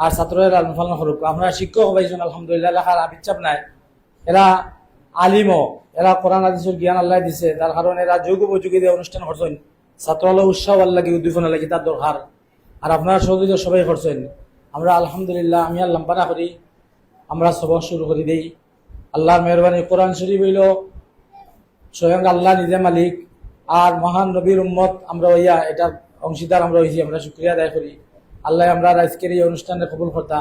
আর ছাত্রের লালন পালন করুক। আপনারা শিক্ষক হবাইছেন আলহামদুলিল্লাহ, লেখার আবিচ্ছাপ নাই। এরা আলিমও, এরা কোরআন হাদিসের জ্ঞান আল্লাহ দিছে, তার কারণে এরা যোগ উপযোগী দিয়ে অনুষ্ঠান করছেন। ছাত্রালয় উৎসাহ আল্লাহ উদ্দীপনা লাগে তার দরকার। আর আপনারা সহযোগিতা সবাই করছেন। আমরা আলহামদুলিল্লাহ আমি আর লম্বা না করি, আমরা সবক শুরু করে দিই। আল্লাহর মেহরবানি, কোরআন শরীফ হইল স্বয়ং আল্লাহ নিজে মালিক, আর মহান নবীর উম্মত আমরা হইয়া এটার অংশীদার আমরা হয়েছি। আমরা শুক্রিয়া আদায় করি আল্লাহ আমরা আজকের এই অনুষ্ঠানে কবুল কর্তা।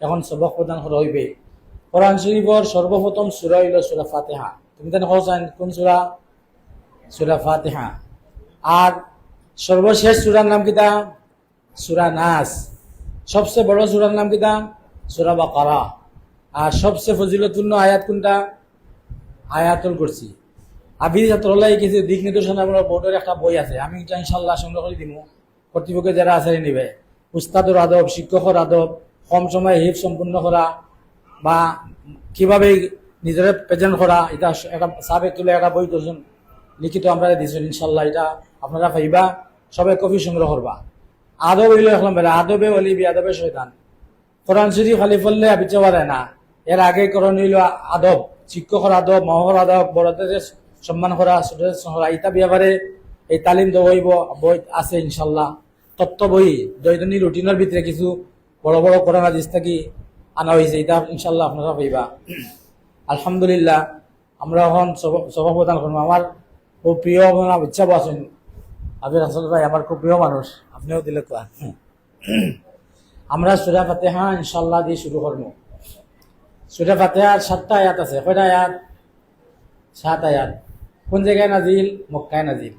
এখন সবক প্রদান করা হইবে। কোরআন শরীফের সর্বপ্রথম সূরা হইল সূরা ফাতিহা। তুমি জানো কোন সূরা? সূরা ফাতিহা। আর সর্বশেষ সূরার নাম কিতা? সূরা নাস। সবচেয়ে বড় সূরার নাম কিতা? সূরা বাকারা। আর সবচেয়ে ফজিলতপূর্ণ আয়াত কোনটা? আয়াতুল কুরসি। আবি ছাত্রলাই কিছু দিক নির্দেশনা বোর্ডের একটা বই আছে, আমি এটা ইনশাল্লাহ সংগ্রহ করে দিব। কর্তৃপক্ষ যারা আছে নিবে, উস্তাদর আদব, শিক্ষকর আদব, কম সময়ে হিফ সম্পূর্ণ করা বা কিভাবে নিজের প্রেজেন্ট করা, এটা একটা সাবেক তুলে একটা বই দর্শন লিখিত আমরা দিয়েছেন। ইনশাল্লাহ এটা আপনারা পাইবা, সবাই কপি সংগ্রহ করবা। আদব হইল এখন বেলা, আদবে অলি বিয়াদবে শয়তান। কোরআন শরীফ খালি পড়লে আবিচা যায় না, এর আগে করণ হইল আদব, শিক্ষকর আদব, মহর আদব, বড়দের সম্মান করা, ছোটদের করা। ইতা ব্যাপারে এই তালিম দেওয়াইব বই আছে ইনশাল্লাহ। তত্ত্ব বই দৈনন্দিন রুটিনের ভিতরে কিছু বড় বড় কোরআন হাদিস থাকি আনা হয়েছে, এটা ইনশাল্লাহ আপনারা পাইবা। আলহামদুলিল্লাহ আমরা এখন সভা প্রদান করবো। আমার খুব প্রিয় ইচ্ছা আছেন আবির হাসান ভাই, আমার খুব প্রিয় মানুষ, আপনিও দিলে তো। আমরা সূরা ফাতিহা ইনশাল্লাহ দিয়ে শুরু করবো। সূরা ফাতিহার 7টা আয়াত আছে। কয়টা আয়াত? 7 আয়াত। কোন জায়গায় নাজিল? মক্কায় নাজিল।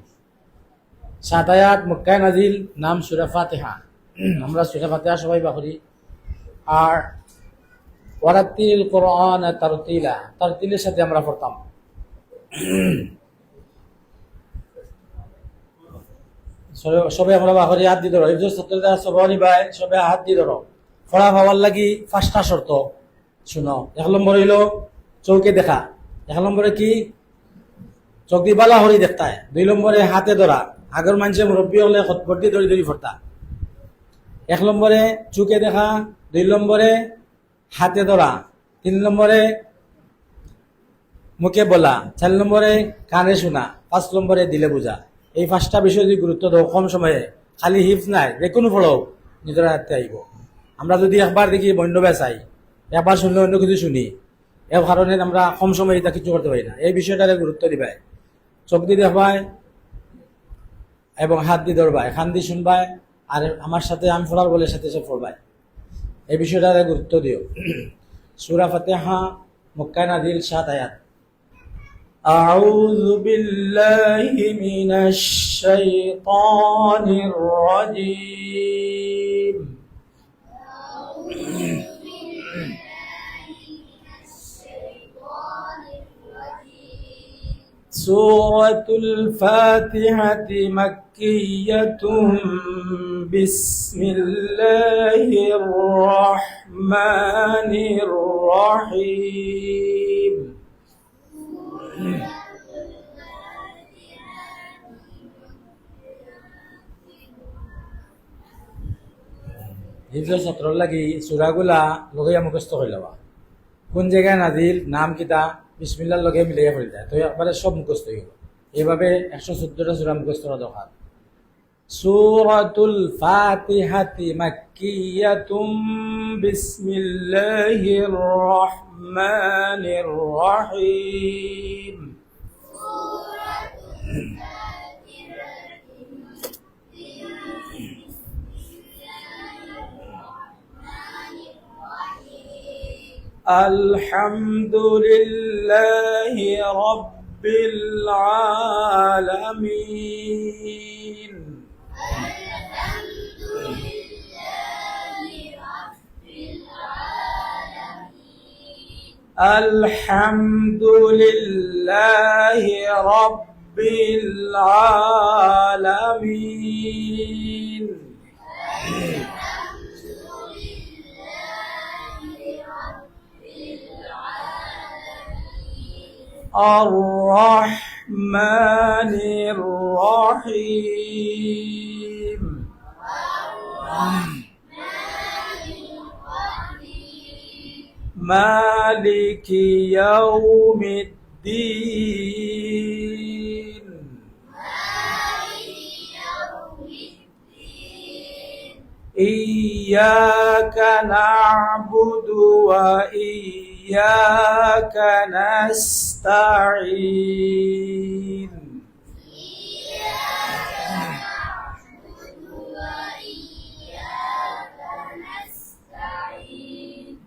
7 আয়াত মক্কায় নাজিল, নাম সূরা ফাতিহা। আমরা সূরা ফাতিহা সবাই বাকরি। আর ওয়ারাতিল কোরআন তারতিলা, তারতিলের সাথে আমরা পড়তাম। সবে আমরা বাকরি হাত দিয়ে ধরো, ছাত্ররা সবাই ভাই সবে হাত দিয়ে ধরো। পড়া ভাবার লাগি 5টা শর্ত শুনো। 1 নম্বর হইল চৌকে দেখা। 1 নম্বরে কি? চোখ দিয়ে বালা হরি দেখতায়। 2 নম্বরে হাতে ধরা, আগের মানুষের মুরব্বী হলে ভর্তি ধরি ধরি ফোরতা। 1 নম্বরে চোখে দেখা, 2 নম্বরে হাতে ধরা, 3 নম্বরে মুখে বলা, 4 নম্বরে কানে শোনা, 5 নম্বরে দিলে বোঝা। এই 5টা বিষয় যদি গুরুত্ব দাও কম সময়ে, খালি হিফজ নাই, যে কোনো পড়ো নিজের হাতে আইব। আমরা যদি একবার দেখি বন্য বেচাই, একবার শুনলে অন্য কিছু শুনি, এর কারণে আমরা কম সময়ে এটা কিছু করতে পারি না। এই বিষয়টারে গুরুত্ব দিবাই, চোখ দিয়ে দেখবাই এবং হাত দিয়ে ধরবাই, খান দিয়ে শুনবাই, আর আমার সাথে আমি পড়ার বলে সাথে সে পড়বাই। এই বিষয়টারে গুরুত্ব দিও। সূরা ফাতিহা মক্কায় নাজিল 7 আয়াত। আউযু বিল্লাহি মিনাশ শাইতানির রাজীম। সূরাতুল ফাতিহাতি মাক্কিয়াতুম। বিসমিল্লাহির রহমানির রহিম। হিফজের ছাত্রর লাগি সূরাগুলা লগাইয়া মুখস্থ করে লওয়া। কোন জায়গায় নাজিল, নাম কিতা, বিসমিল্লাহর লগে মিলাইয়া পড়ে যায়, তো একবারে সব মুখস্থ হয়ে গেল। এইভাবে 114টা সূরা মুখস্থ করা দরকার। সূরাতুল ফাতিহাতি মাক্কিয়াতুম। বিসমিল্লাহির রহমানির রহিম। الحمد لله رب رب العالمين. الحمد لله رب العالمين. الرحمن الرحيم. مالك يوم الدين. إياك نعبد وإياك نستعين.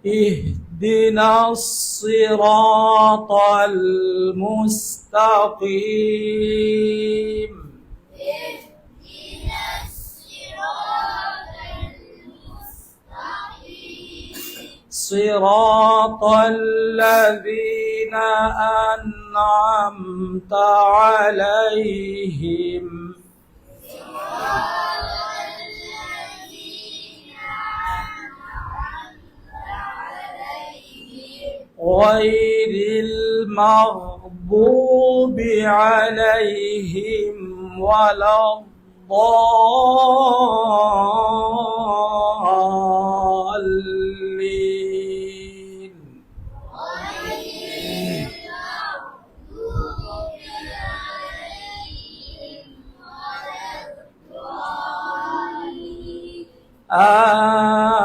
اهدنا الصراط المستقيم. صراط الذين أنعمت عليهم غير المغضوب عليهم ولا الضالين.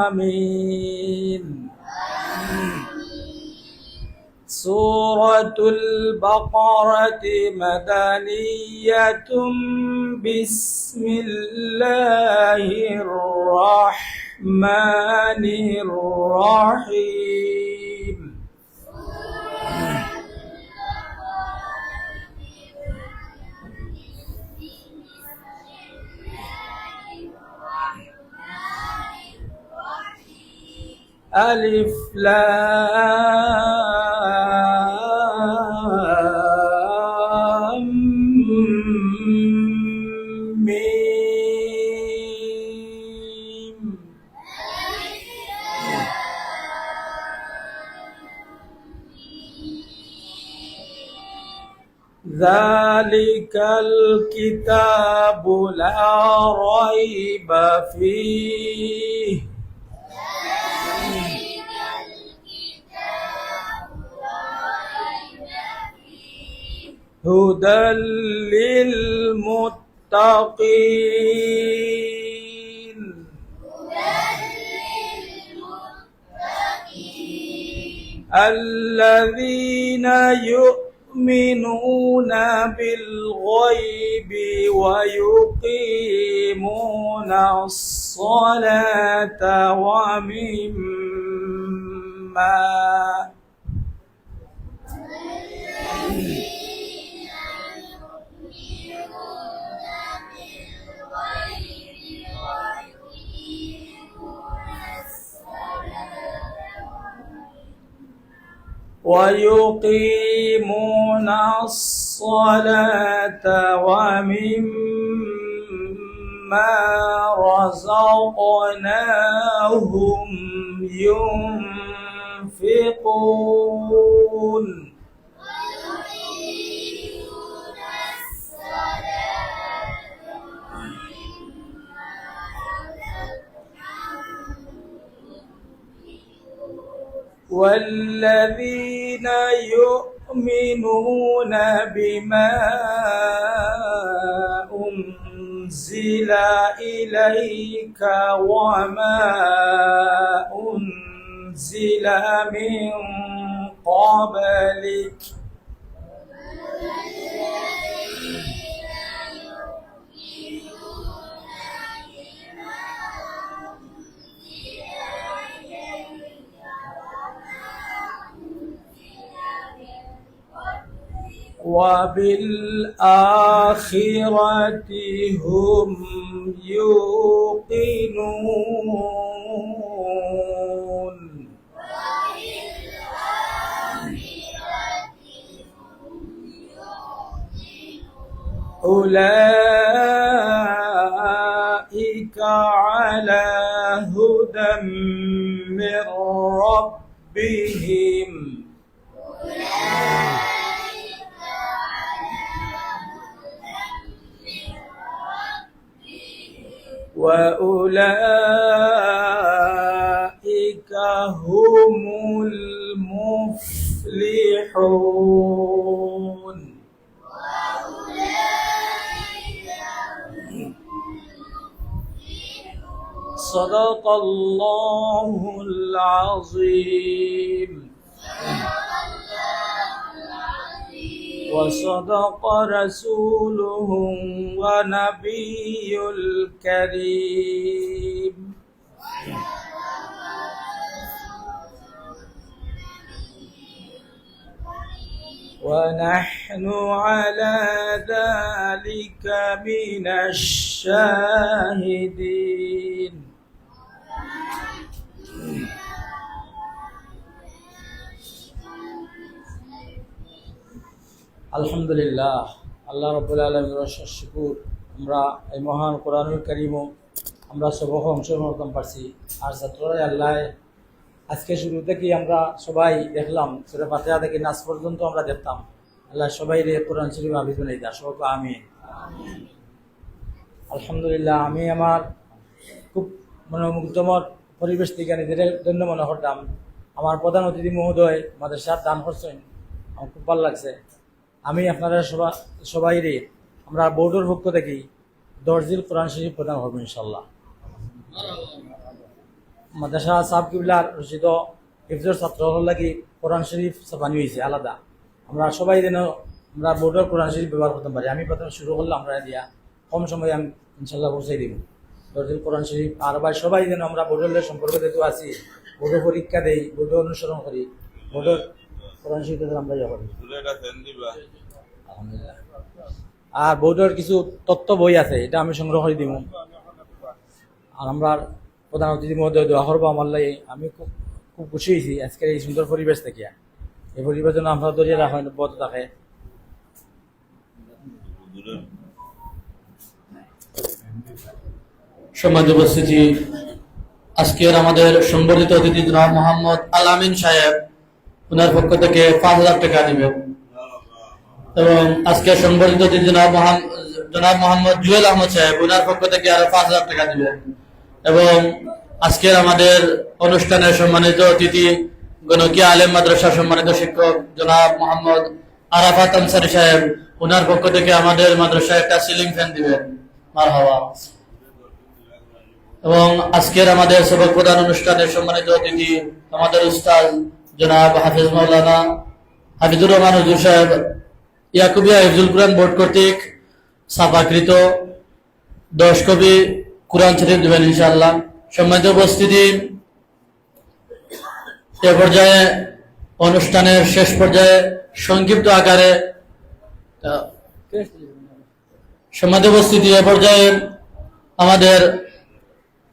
آمين. سورة البقرة مدنية. بسم الله الرحمن الرحيم. ألف لام ميم. ذلك الكتاب لا ريب فيه هدى للمتقين. الذين يؤمنون بالغيب ويقيمون الصلاة ومما ويقيمون الصلاة ومما رزقناهم ينفقون. والذين يؤمنون بما أنزل إليك وما أنزل من قبلك وبالآخرة هم يوقنون أولئك على هدى من ربهم وأولئك هم المفلحون صدق الله العظيم وصدق رسوله ونبي الكريم ونحن على ذلك من الشاهدين আলহামদুলিল্লাহ আল্লাহ রাব্বুল আলামিনের শুকর আমরা এই মহান কোরআনুল কারীম আমরা সবক অংশগ্রহণ করতে পারছি আর ছাত্ররা আল্লাহ আজকে শুরু থেকে আমরা সবাই দেখলাম সূরা ফাতিহা থেকে নাস পর্যন্ত আমরা দেখতাম আল্লাহ সবাই রে কোরআন শরীফ হাফেজ বানাই দাও সবাই আমিন আলহামদুলিল্লাহ আমি আমার খুব মনোমুগ্ধময় পরিবেশ থেকে নিজেদের জন্য মনে করতাম আমার প্রধান অতিথি মহোদয় মাদ্রাসার দান করছেন আমার খুব ভালো লাগছে আমি আপনারা সবাই রে আমরা বোর্ডের পক্ষ থেকে দরজিল কোরআন শরীফ প্রদান করবো ইনশাল্লাহ মাদ্রাসা সাহেব কিবলার রচিত হিফজর ছাত্র লাগি কোরআন শরীফ বানি হয়েছে আলাদা আমরা সবাই যেন আমরা বোর্ডের কোরআন শরীফ ব্যবহার করতে পারি আমি প্রথমে শুরু করলাম আমরা দিয়া কম সময়ে আমি ইনশাল্লাহ পৌঁছাই দিব দরজিল কোরআন শরীফ আর ভাই সবাই যেন আমরা বোর্ডের সম্পর্ক যেহেতু আছি বোর্ডের পরীক্ষা দেই বোর্ডের অনুসরণ করি বোর্ডের কোরআন শরীফ আমরা ইয়া করি আলহামদুলিল্লাহ আর বোর্ডের কিছু তথ্য বই আছে এটা আমি সংগ্রহ করে দিব আর আমরা প্রধান অতিথি মহোদয় দোয়া করবো আমার লাগে আমি খুব খুব খুশি হয়েছি আজকের এই সুন্দর পরিবেশ থেকে এই পরিবেশ যেন আমরা দরিয়া রাখা বত থাকে সম্মানিত উপস্থিতি আজকের আমাদের সংবর্ধিত অতিথি জনাব মোহাম্মদ আল আমিন সাহেব ওনার পক্ষ থেকে 5,000 টাকা দিবেন এবং আজকে সংবর্ধিত অতিথি জনাব মোহাম্মদ জুয়েল আহমদ সাহেব ওনার পক্ষ থেকে আরো 5,000 টাকা দিবেন এবং আজকের আমাদের অনুষ্ঠানের সম্মানিত অতিথি গণকিয়া আলেম মাদ্রাসা সম্মানিত শিক্ষক জনাব মোহাম্মদ আরাফাত আনসারী সাহেব ওনার পক্ষ থেকে আমাদের মাদ্রাসায় একটা সিলিং ফ্যান দিবেন মারহাবা এবং আজকের আমাদের সবক প্রদান অনুষ্ঠানের সম্মানিত অতিথি আমাদের উস্তাদ জনাব হাফিজ মাওলানা হাফিজুর রহমান হুজুর সাহেব ইয়াকুবিয়া হিফজুল কোরআন বোর্ড কর্তৃক ছাপাকৃত 10 কপি কোরআন শরীফ দিবেন ইনশাআল্লাহ। সম্মানিত উপস্থিতি এ পর্যায়ে অনুষ্ঠানের শেষ পর্যায়ে সংক্ষিপ্ত আকারে সম্মানিত উপস্থিতি এ পর্যায়ে আমাদের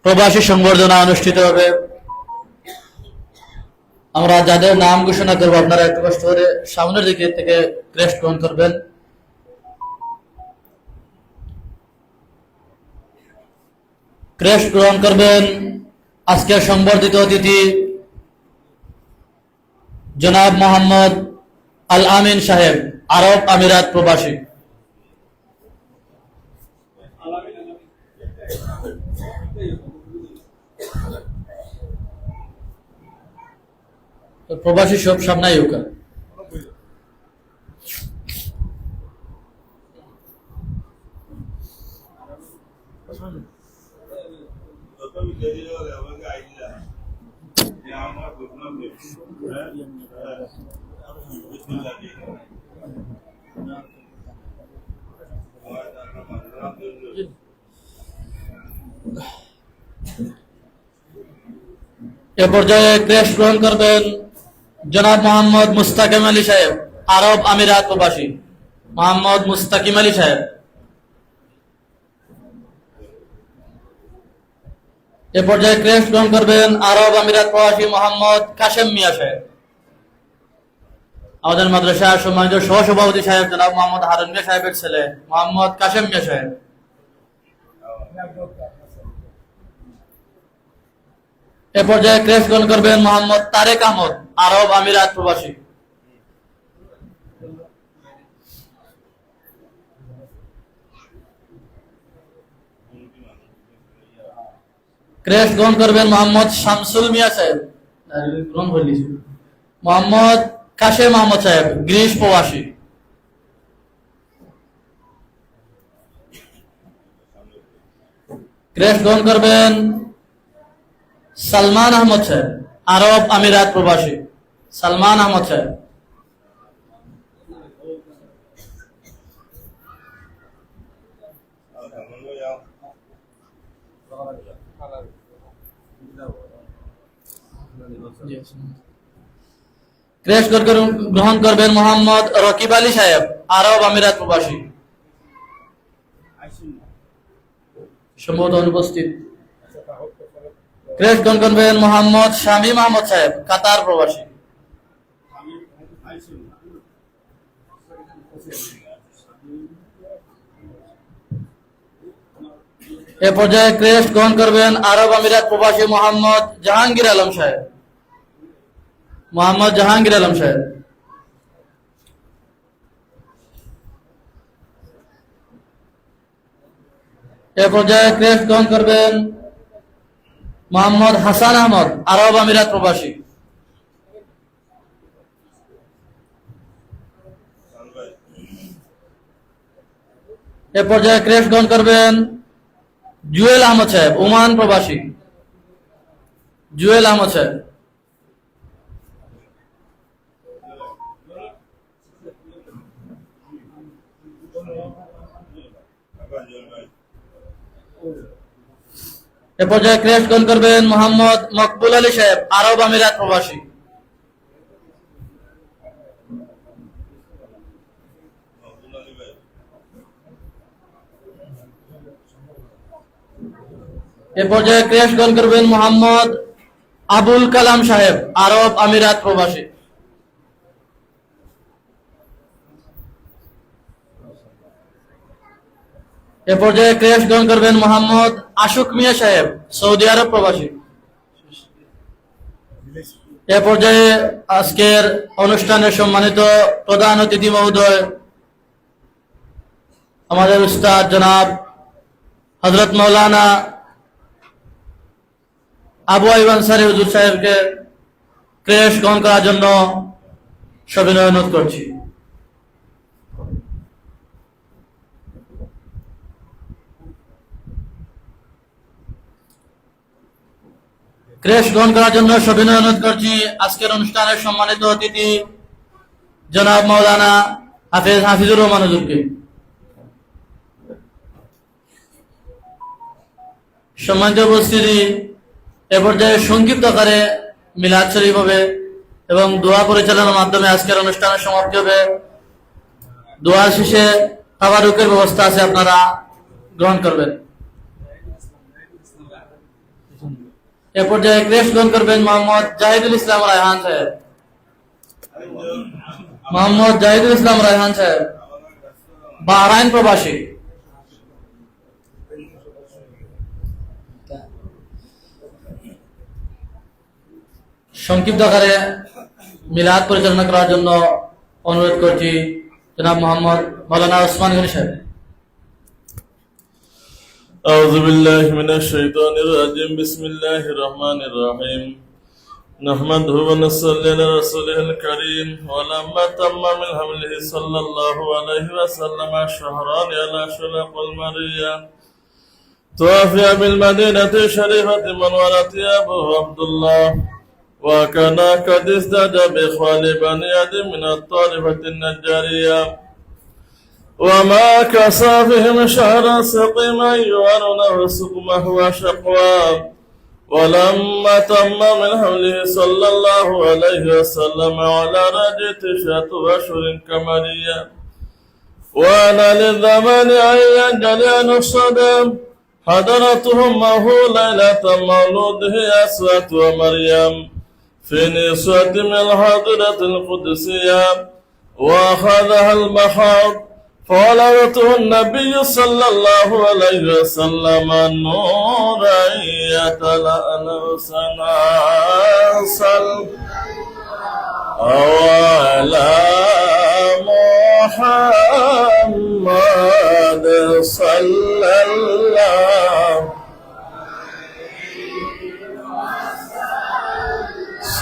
প্রবাসী সংবর্ধনা অনুষ্ঠিত হবে। আমরা যাদের নাম ঘোষণা করবো আপনারা একটু কষ্ট করে সামনের দিকে থেকে ক্রেস্ট গ্রহণ করবেন। ক্রেস্ট গ্রহণ করবেন আজকের সংবর্ধিত অতিথি জনাব মোহাম্মদ আল আমিন সাহেব, আরব আমিরাত প্রবাসী। প্রবাসী সব সামনে হোক। এ পর্যায়ে ক্রেস্ট গ্রহণ করবেন জনাব মোহাম্মদ মুস্তাকিম আলী সাহেব, আরব আমিরাত প্রবাসী। মোহাম্মদ মুস্তাকিম আলী সাহেব। এ পর্যায়ে ক্রেস্ট গ্রহণ করবেন আরব আমিরাত প্রবাসী মোহাম্মদ কাশেম মিয়া সাহেব। আমাদের মাদ্রাসার সম্মানিত সহসভাপতি সাহেব জনাব মোহাম্মদ হারুন মিয়া সাহেবের ছেলে মোহাম্মদ কাশেম মিয়া সাহেব। এ পর্যায়ে ক্রেস্ট গ্রহণ করবেন মোহাম্মদ তারেক আহমদ, আরব আমিরাত প্রবাসী। ক্রেস্ট গ্রহণ করবেন মোহাম্মদ শামসুল মিয়া সাহেব, মোহাম্মদ কাশেম আহমদ সাহেব, গ্রিস প্রবাসী। ক্রেস্ট গ্রহণ করবেন সালমান আহমদ সাহেব, আরব আমিরাত প্রবাসী। সালমান আহমদ সাহেব। ক্রেস্ট গ্রহণ করবেন মোহাম্মদ রকিব আলী সাহেব, আরব আমিরাত প্রবাসী। সম্ভবত অনুপস্থিত। ক্রেস্ট গ্রহণ করবেন মোহাম্মদ শামীম আহমদ সাহেব, কাতার প্রবাসী। এ পর্যায়ে ক্রেস্ট গ্রহণ করবেন আরব আমিরাত প্রবাসী মোহাম্মদ জাহাঙ্গীর আলম সাহেব। মোহাম্মদ জাহাঙ্গীর আলম সাহেব। এ পর্যায়ে ক্রেস্ট গ্রহণ করবেন মোহাম্মদ হাসান আহমদ, আরব আমিরাত প্রবাসী। এ পর্যায়ে ক্রেস্ট গ্রহণ করবেন জুয়েল আহমদ সাহেব, ওমান প্রবাসী। জুয়েল আহমদ সাহেব। এ পর্যায়ে ক্রেস্ট গ্রহণ করবেন মোহাম্মদ মকবুল আলী সাহেব, আরব আমিরাত প্রবাসী। এ পর্যায়ে ক্রেস্ট গ্রহণ করবেন মোহাম্মদ আবুল কালাম সাহেব, আরব আমিরাত প্রবাসী। এ পর্যায়ে ক্রেস্ট গ্রহণ করবেন মোহাম্মদ আশুক মিয়া সাহেব, সৌদি আরব প্রবাসী। এ পর্যায়ে আজকের অনুষ্ঠানের সম্মানিত প্রধান অতিথি মহোদয় আমাদের উস্তাদ জনাব হযরত মাওলানা আবু আইয়ুব আনসারী হুজুর সাহেবকে ক্রেস্ট গ্রহণ করার জন্য সবিনয় অনুরোধ করছি। ক্রেস্ট গ্রহণ করার জন্য সবিনয় অনুরোধ করছি আজকের অনুষ্ঠানের সম্মানিত অতিথি জনাব মাওলানা হাফিজুর রহমান হুজুরকে। সম্মানিত উপস্থিতি, এ পর্যায়ে সংক্ষিপ্ত আকারে মিলাদ শরীফ হবে এবং দোয়া পরিচালনার মাধ্যমে আজকের অনুষ্ঠানের সমাপ্তি হবে। দোয়ার শেষে তাবারুকের ব্যবস্থা আছে, আপনারা গ্রহণ করবেন। এ পর্যায়ে ক্রেস্ট গ্রহণ করবেন মোহাম্মদ জাহিদুল ইসলাম রায়হান সাহেব। মোহাম্মদ জাহিদুল ইসলাম রায়হান সাহেব, বাহরাইন প্রবাসী। সংক্ষিপ্ত আকারে মিলাদ পরিচালনা করার জন্য অনুরোধ করছি জনাব মোহাম্মদ মাওলানা ওসমান গনি সাহেব। أعوذ بالله من الشيطان الرجيم بسم الله الرحمن الرحيم نحمده ونصلي على رسوله الكريم ولما تم من حمله صلى الله عليه وسلم شهران على شلق المرية توفي بالمدينة الشريفة منورة أبوه عبد الله وكان قد ازداد بإخوان بني عدي من الطائفة النجارية وما كسى فيهم شهرا سقيما يعانونه سقمه وشقوى ولما تم من حمله صلى الله عليه وسلم على رجل 9 أشهر كمالية وأنا للزمان أن ينجلي الصدم حضرتهم معه ليلة مولوده أسوة ومريم في نسوة من الحضرة القدسية وأخذها المخاض فولدته النبي صلى الله عليه وسلم نورا يتلألأ سناسل وعلى محمد صلى الله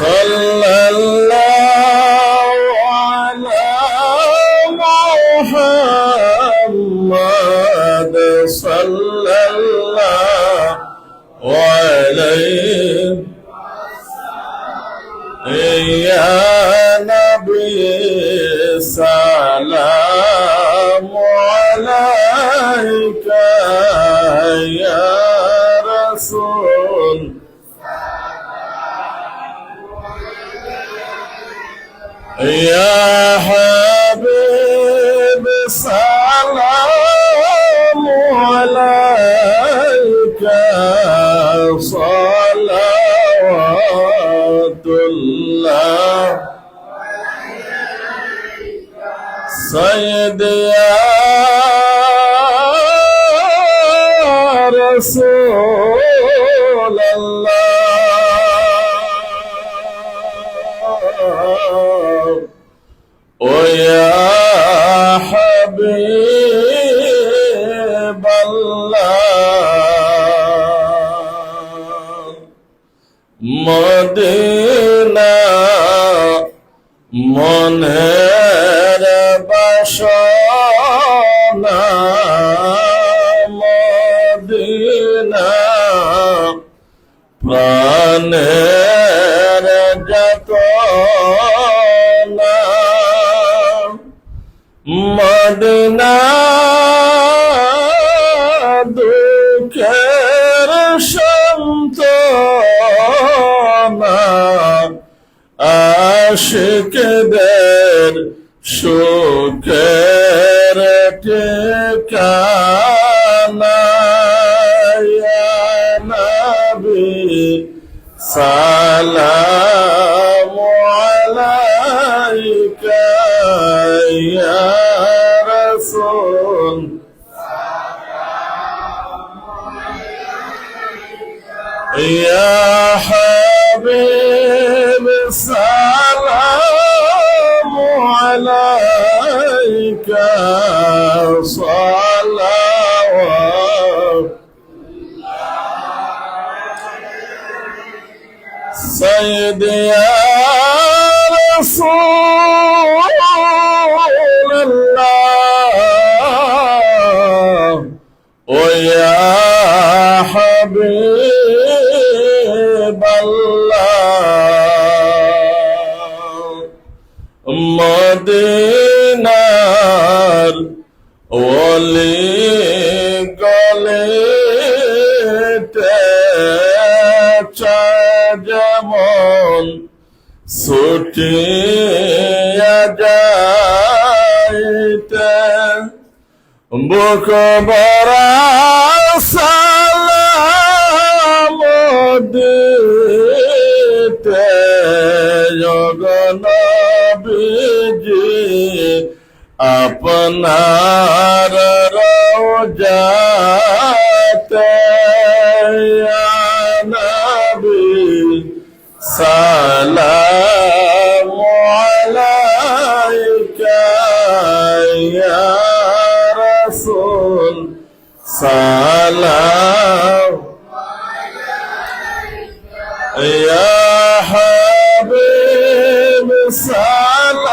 على محمد صلى الله عليه يا نبي سلام عليك يا رسول يا حبيب سلام عليك صلوات الله سيدي يا رسول الله ويا حبيب الله مدينة منهر بشانا مدينة প্রাণের যাতনা মদিনা দুঃখের সান্ত্বনা আশিকদের সুখের ঠিকানা ইয়া নবী সালামু আলাইকা ইয়া রাসূল ইয়া হাবিব সালামু আলাইকা সালাওয়াত سيدي يا رسول الله ويا حبيب الله মদিনার ওলি গলিতে যেমন ছুটিয়া যাইতে বুক ভরা সালাম দিতে জগন্নাথজি আপনার রওজাতে ইয়া নবী সালামু আলাইকা ইয়া রাসূল সালাম ইয়া হাবিব সালামু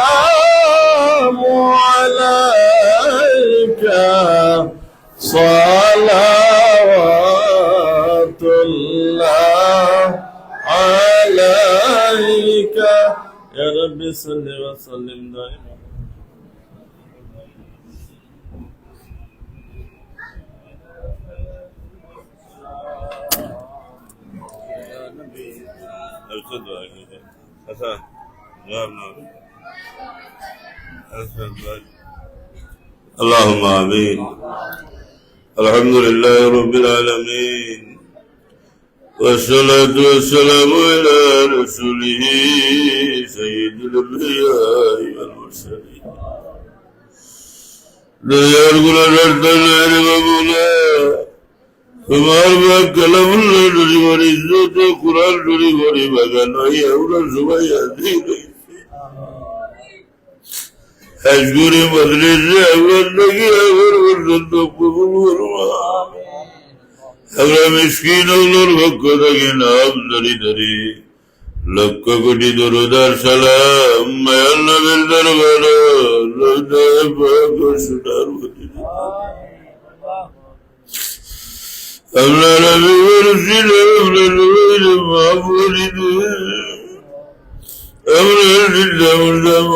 আলাইকা সালাওয়াতুল্লাহ عليك يا رب صل وسلم دائما اللهم آمين. الحمد لله رب العالمين، والصلاة والسلام على رسوله سيد الأنبياء والمرسلين. ديار গুনার দলের বাবুলা তোমার বা কালামুল্লাহ ডরি বড় ইজ্জত কুরআন ডরি বড় বাগান হই আমরা সবাই আছি আজগুরি মজলিসে আমরা লাগি আমার পর্যন্ত কবুল করো। আমরা মিসকিন ওগুলোর পক্ষ থেকে নাম ধরি ধরি লক্ষ কোটি দরুদার সালাম মায়ার নবীর দরবারে সোনার মদিনা আমরা নবী বলছিলাম আমরা নবীর মাহবুবি আমরা নির্দামুল্লাহ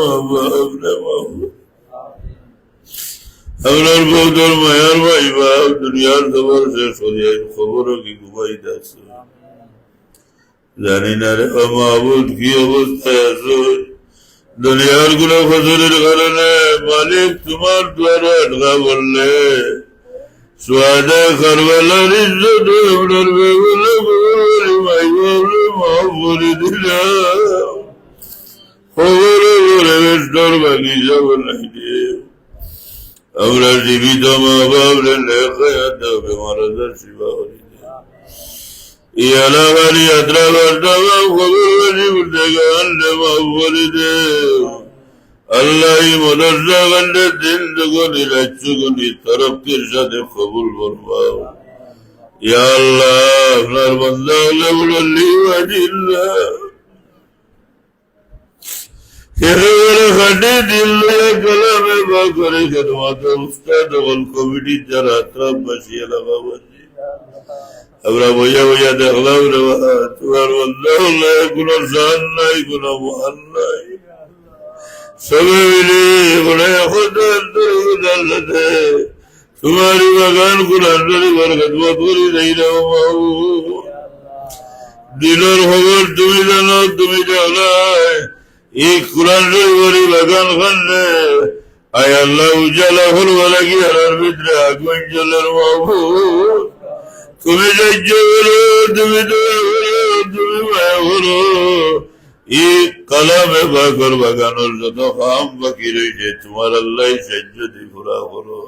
আমরার বৌদর মায়ার ভাই বাপ দুনিয়ার খবর শেষ হয়ে খবরও কি ঘুমাইতে আছে জানি না রে মাহবুদ কি অবস্থায় আছো। দুনিয়ার গুলো ফসলের কারণে মালিক তোমার দ্বারা আটকা বললে সোয়াদা কারবালার ইজ্জত আপনার বেগুলো ভাই বাবরে মাফ করে দিলাম খবরে বলে বেষ্টর বাকি যাব নাই রে। আমরা জীবিত মা বাবরে লেখায়াত বেমারাজার শিবা করি এই এলাকার যাত্রা করতাম খবর বাজি উঠে গানলে মাফ করে দে আল্লাহ এই মদরসা গানলে দিন যখনই রাজ্য গণি তরফের সাথে কবুল করবাও। ইয়া আল্লাহ আপনার বান্দা হলে বললি বাজিল্লা খাটে দিল কালামে বা করে খেদমাতে উস্তাদ কমিটির যারা আত্রাফবাসী এলাকাবাসী আমরা বইয়া বইয়া দেখলাম রে তোমার বান্দা হলে কোনো জান নাই কোনো মহান নাই সবে মিলে তোমারই বাগান কোরআন শরীফের খেদমত করি যাই রে মাহবুব। দিনের খবর তুমি জানো তুমি জানাই এই কোরআন শরীফের বাগান খানে আয় আল্লাহ উজালা হলবা লাগি হারার ভিতরে আগুন জ্বলের মাহবুব। তুমি সাহায্য করো তুমি তুমি মায়া করো এই কালামে বাকর বাগানোর যত কাম বাকি রয়েছে তোমার আল্লাহ সাহায্য দিয়ে পুরা করো।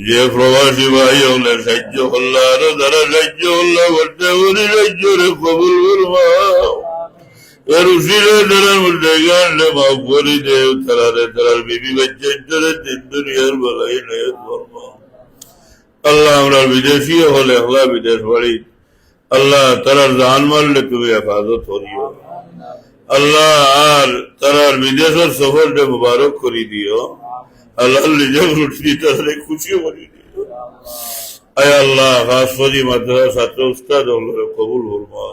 যে প্রবাসী ভাই হলে সাহায্য করল আরো যারা সাহায্য করল করতে পারি সাহায্য রে কবুল করবা এর উশিরে তারার মধ্যে গানলে মাফ করি দেও তারারে তারার বিবি বাচ্চারে দিন দুনিয়ার বলাই নয় করবা। আল্লাহ আমরা বিদেশি হলে হলা বিদেশ বাড়ি আল্লাহ তারার জান মারলে তুমি হেফাজত করিও আল্লাহ আর তারার বিদেশের সফরটা মুবারক করে দিও আল্লাহ নিজের রুটি তাহলে খুশি করে দিও। আয় আল্লাহ খাস করি মাদ্রাসা ছাত্র উস্তাদ হলো কবুল করবা।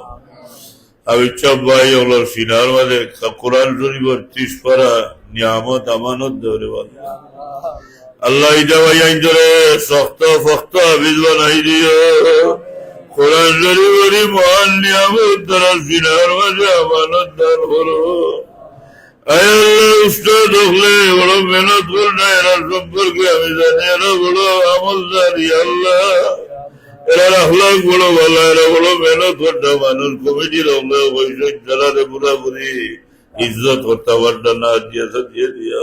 আমি সব ভাই হলো সিনার মাঝে কোরআন শরীফের 30 পারা নিয়ামত আমানত ধরে আল্লাহ ইটা ভাই আইন ধরে শক্ত ফক্ত হাফিজ বানাই দিও কোরআন শরীফের মহান নিয়ামত তারা সিনার মাঝে আমানত দান করো। আয় আল্লাহ উস্তাদ হলে বড় মেহনত করে না এরা সম্পর্কে আমি জানি এরা বড় আমলদারি আল্লাহ এরা আখলাক বড় ভালো এরা বড় মেহনত করতে মানুষ কমিটির হলে বৈষয়িক যারা পুরাপুরি ইজ্জত করতে পারত না দিয়ে দিয়া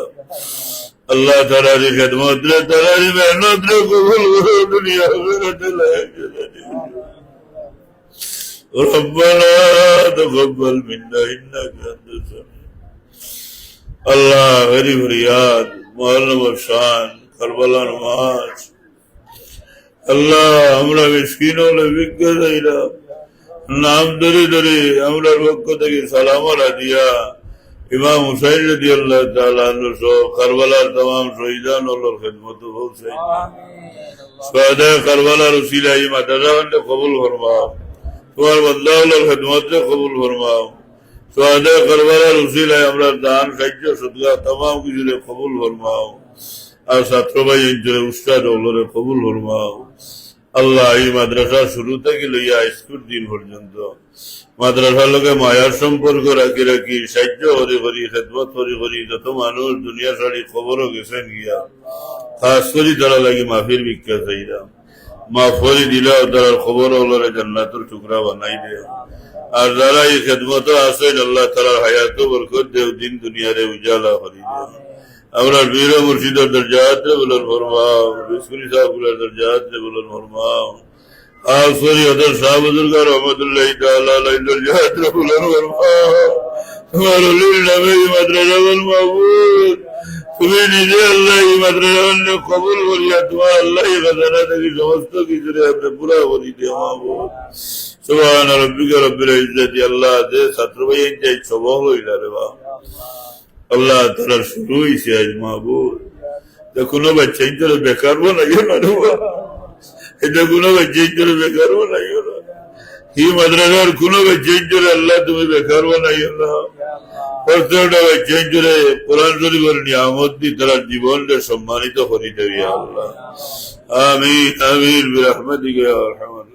আল্লাহ তারারি খেদমত রে তারারি মেহনত রে কবুল করো দুনিয়া আখিরাতে লাগে ربنا تقبل منا انك انت السميع আল্লাহ গরিব রিয়াদ মুহররম শান কারবালা নামাজ আল্লাহ আমরা মিসকিন হলে ভিক্ষা চাইরা নাম ধরে ধরে আমরা পক্ষ থেকে সালামারা দিয়া ইমাম হুসাইন রাদিয়াল্লাহু তাআলা আনহু সহ কারবালার तमाम শহীদান হলোর খিদমত পৌঁছে সুহাদা কারবালার উসিলায় মাদ্রাসা কবুল ফরমাও তোমার বান্দা হলোর খিদমত কবুল ফরমাও সুহাদা কারবালার উসিলায় আমরা দান সাহায্য সদকা तमाम কিছু কবুল ফরমাও আর ছাত্র ভাই ইনজরে উস্তাদ হলোর কবুল ফরমাও। আল্লাহ এই মাদ্রাসা শুরু থেকে লইয়া স্কুল দিন পর্যন্ত মাদ্রাসার লোকে মায়ার সম্পর্ক রাখি রাখি সাহায্য করি করি খেদমত করি করি যত মানুষ দুনিয়া ছাড়ি খবরও গেছেন গিয়া খাস করে তারা লাগি মাফির ভিক্ষা চাইলাম, মাফরি দিলাও তার খবর হলরে জান্নাতুর টুকরা বানাই দেও। আর যারা এই খেদমত আসেন আল্লাহ তালার হায়াত বরকত দেও, দিন দুনিয়ারে উজালা করি দেও। আমরা বীর মুর্শিদের দরজাতে বুলন ফরমাও, বিস্কুলি সাহেবগুলোর দরজাতে বুলন ফরমাও। আসরি হদর শাহ বুজুর্গ রহমতুল্লাহ তাআলা আলাইহি দরজাতে বুলন ফরমাও। তোমার ওলির নামে এই মাদ্রাসা বল মাবুদ, তুমি নিজে আল্লাহ এই মাদ্রাসা কবুল করিয়া তোমার আল্লাহ এই খাজানা থেকে সমস্ত কিছুরে আপনি পুরা করি দিও মাবুদ। সুবহান রাব্বিকা রব্বিল ইজ্জাতি, আল্লাহ দে ছাত্র ভাই যাই সবল হইলা রে বা আল্লাহ তাআলা শুরু হইছে আজ মাবুদ। তো কোনো বাচ্চা ইন্তরে বেকার বানাইও না রে বা, এটা কোনো বাচ্চা ইন্তরে বেকার বানাইও না। এই মাদ্রাসার কোনো বাচ্চা ইন্তরে আল্লাহ তুমি বেকার বানাইও না। প্রত্যেকটা বাচ্চা ইন্তরে কোরআন শরীফের নিয়ামত দি তার জীবনকে সম্মানিত করি দেবি আল্লাহ। আমিন আমিন বিরহমাতিকা ইয়া আরহামার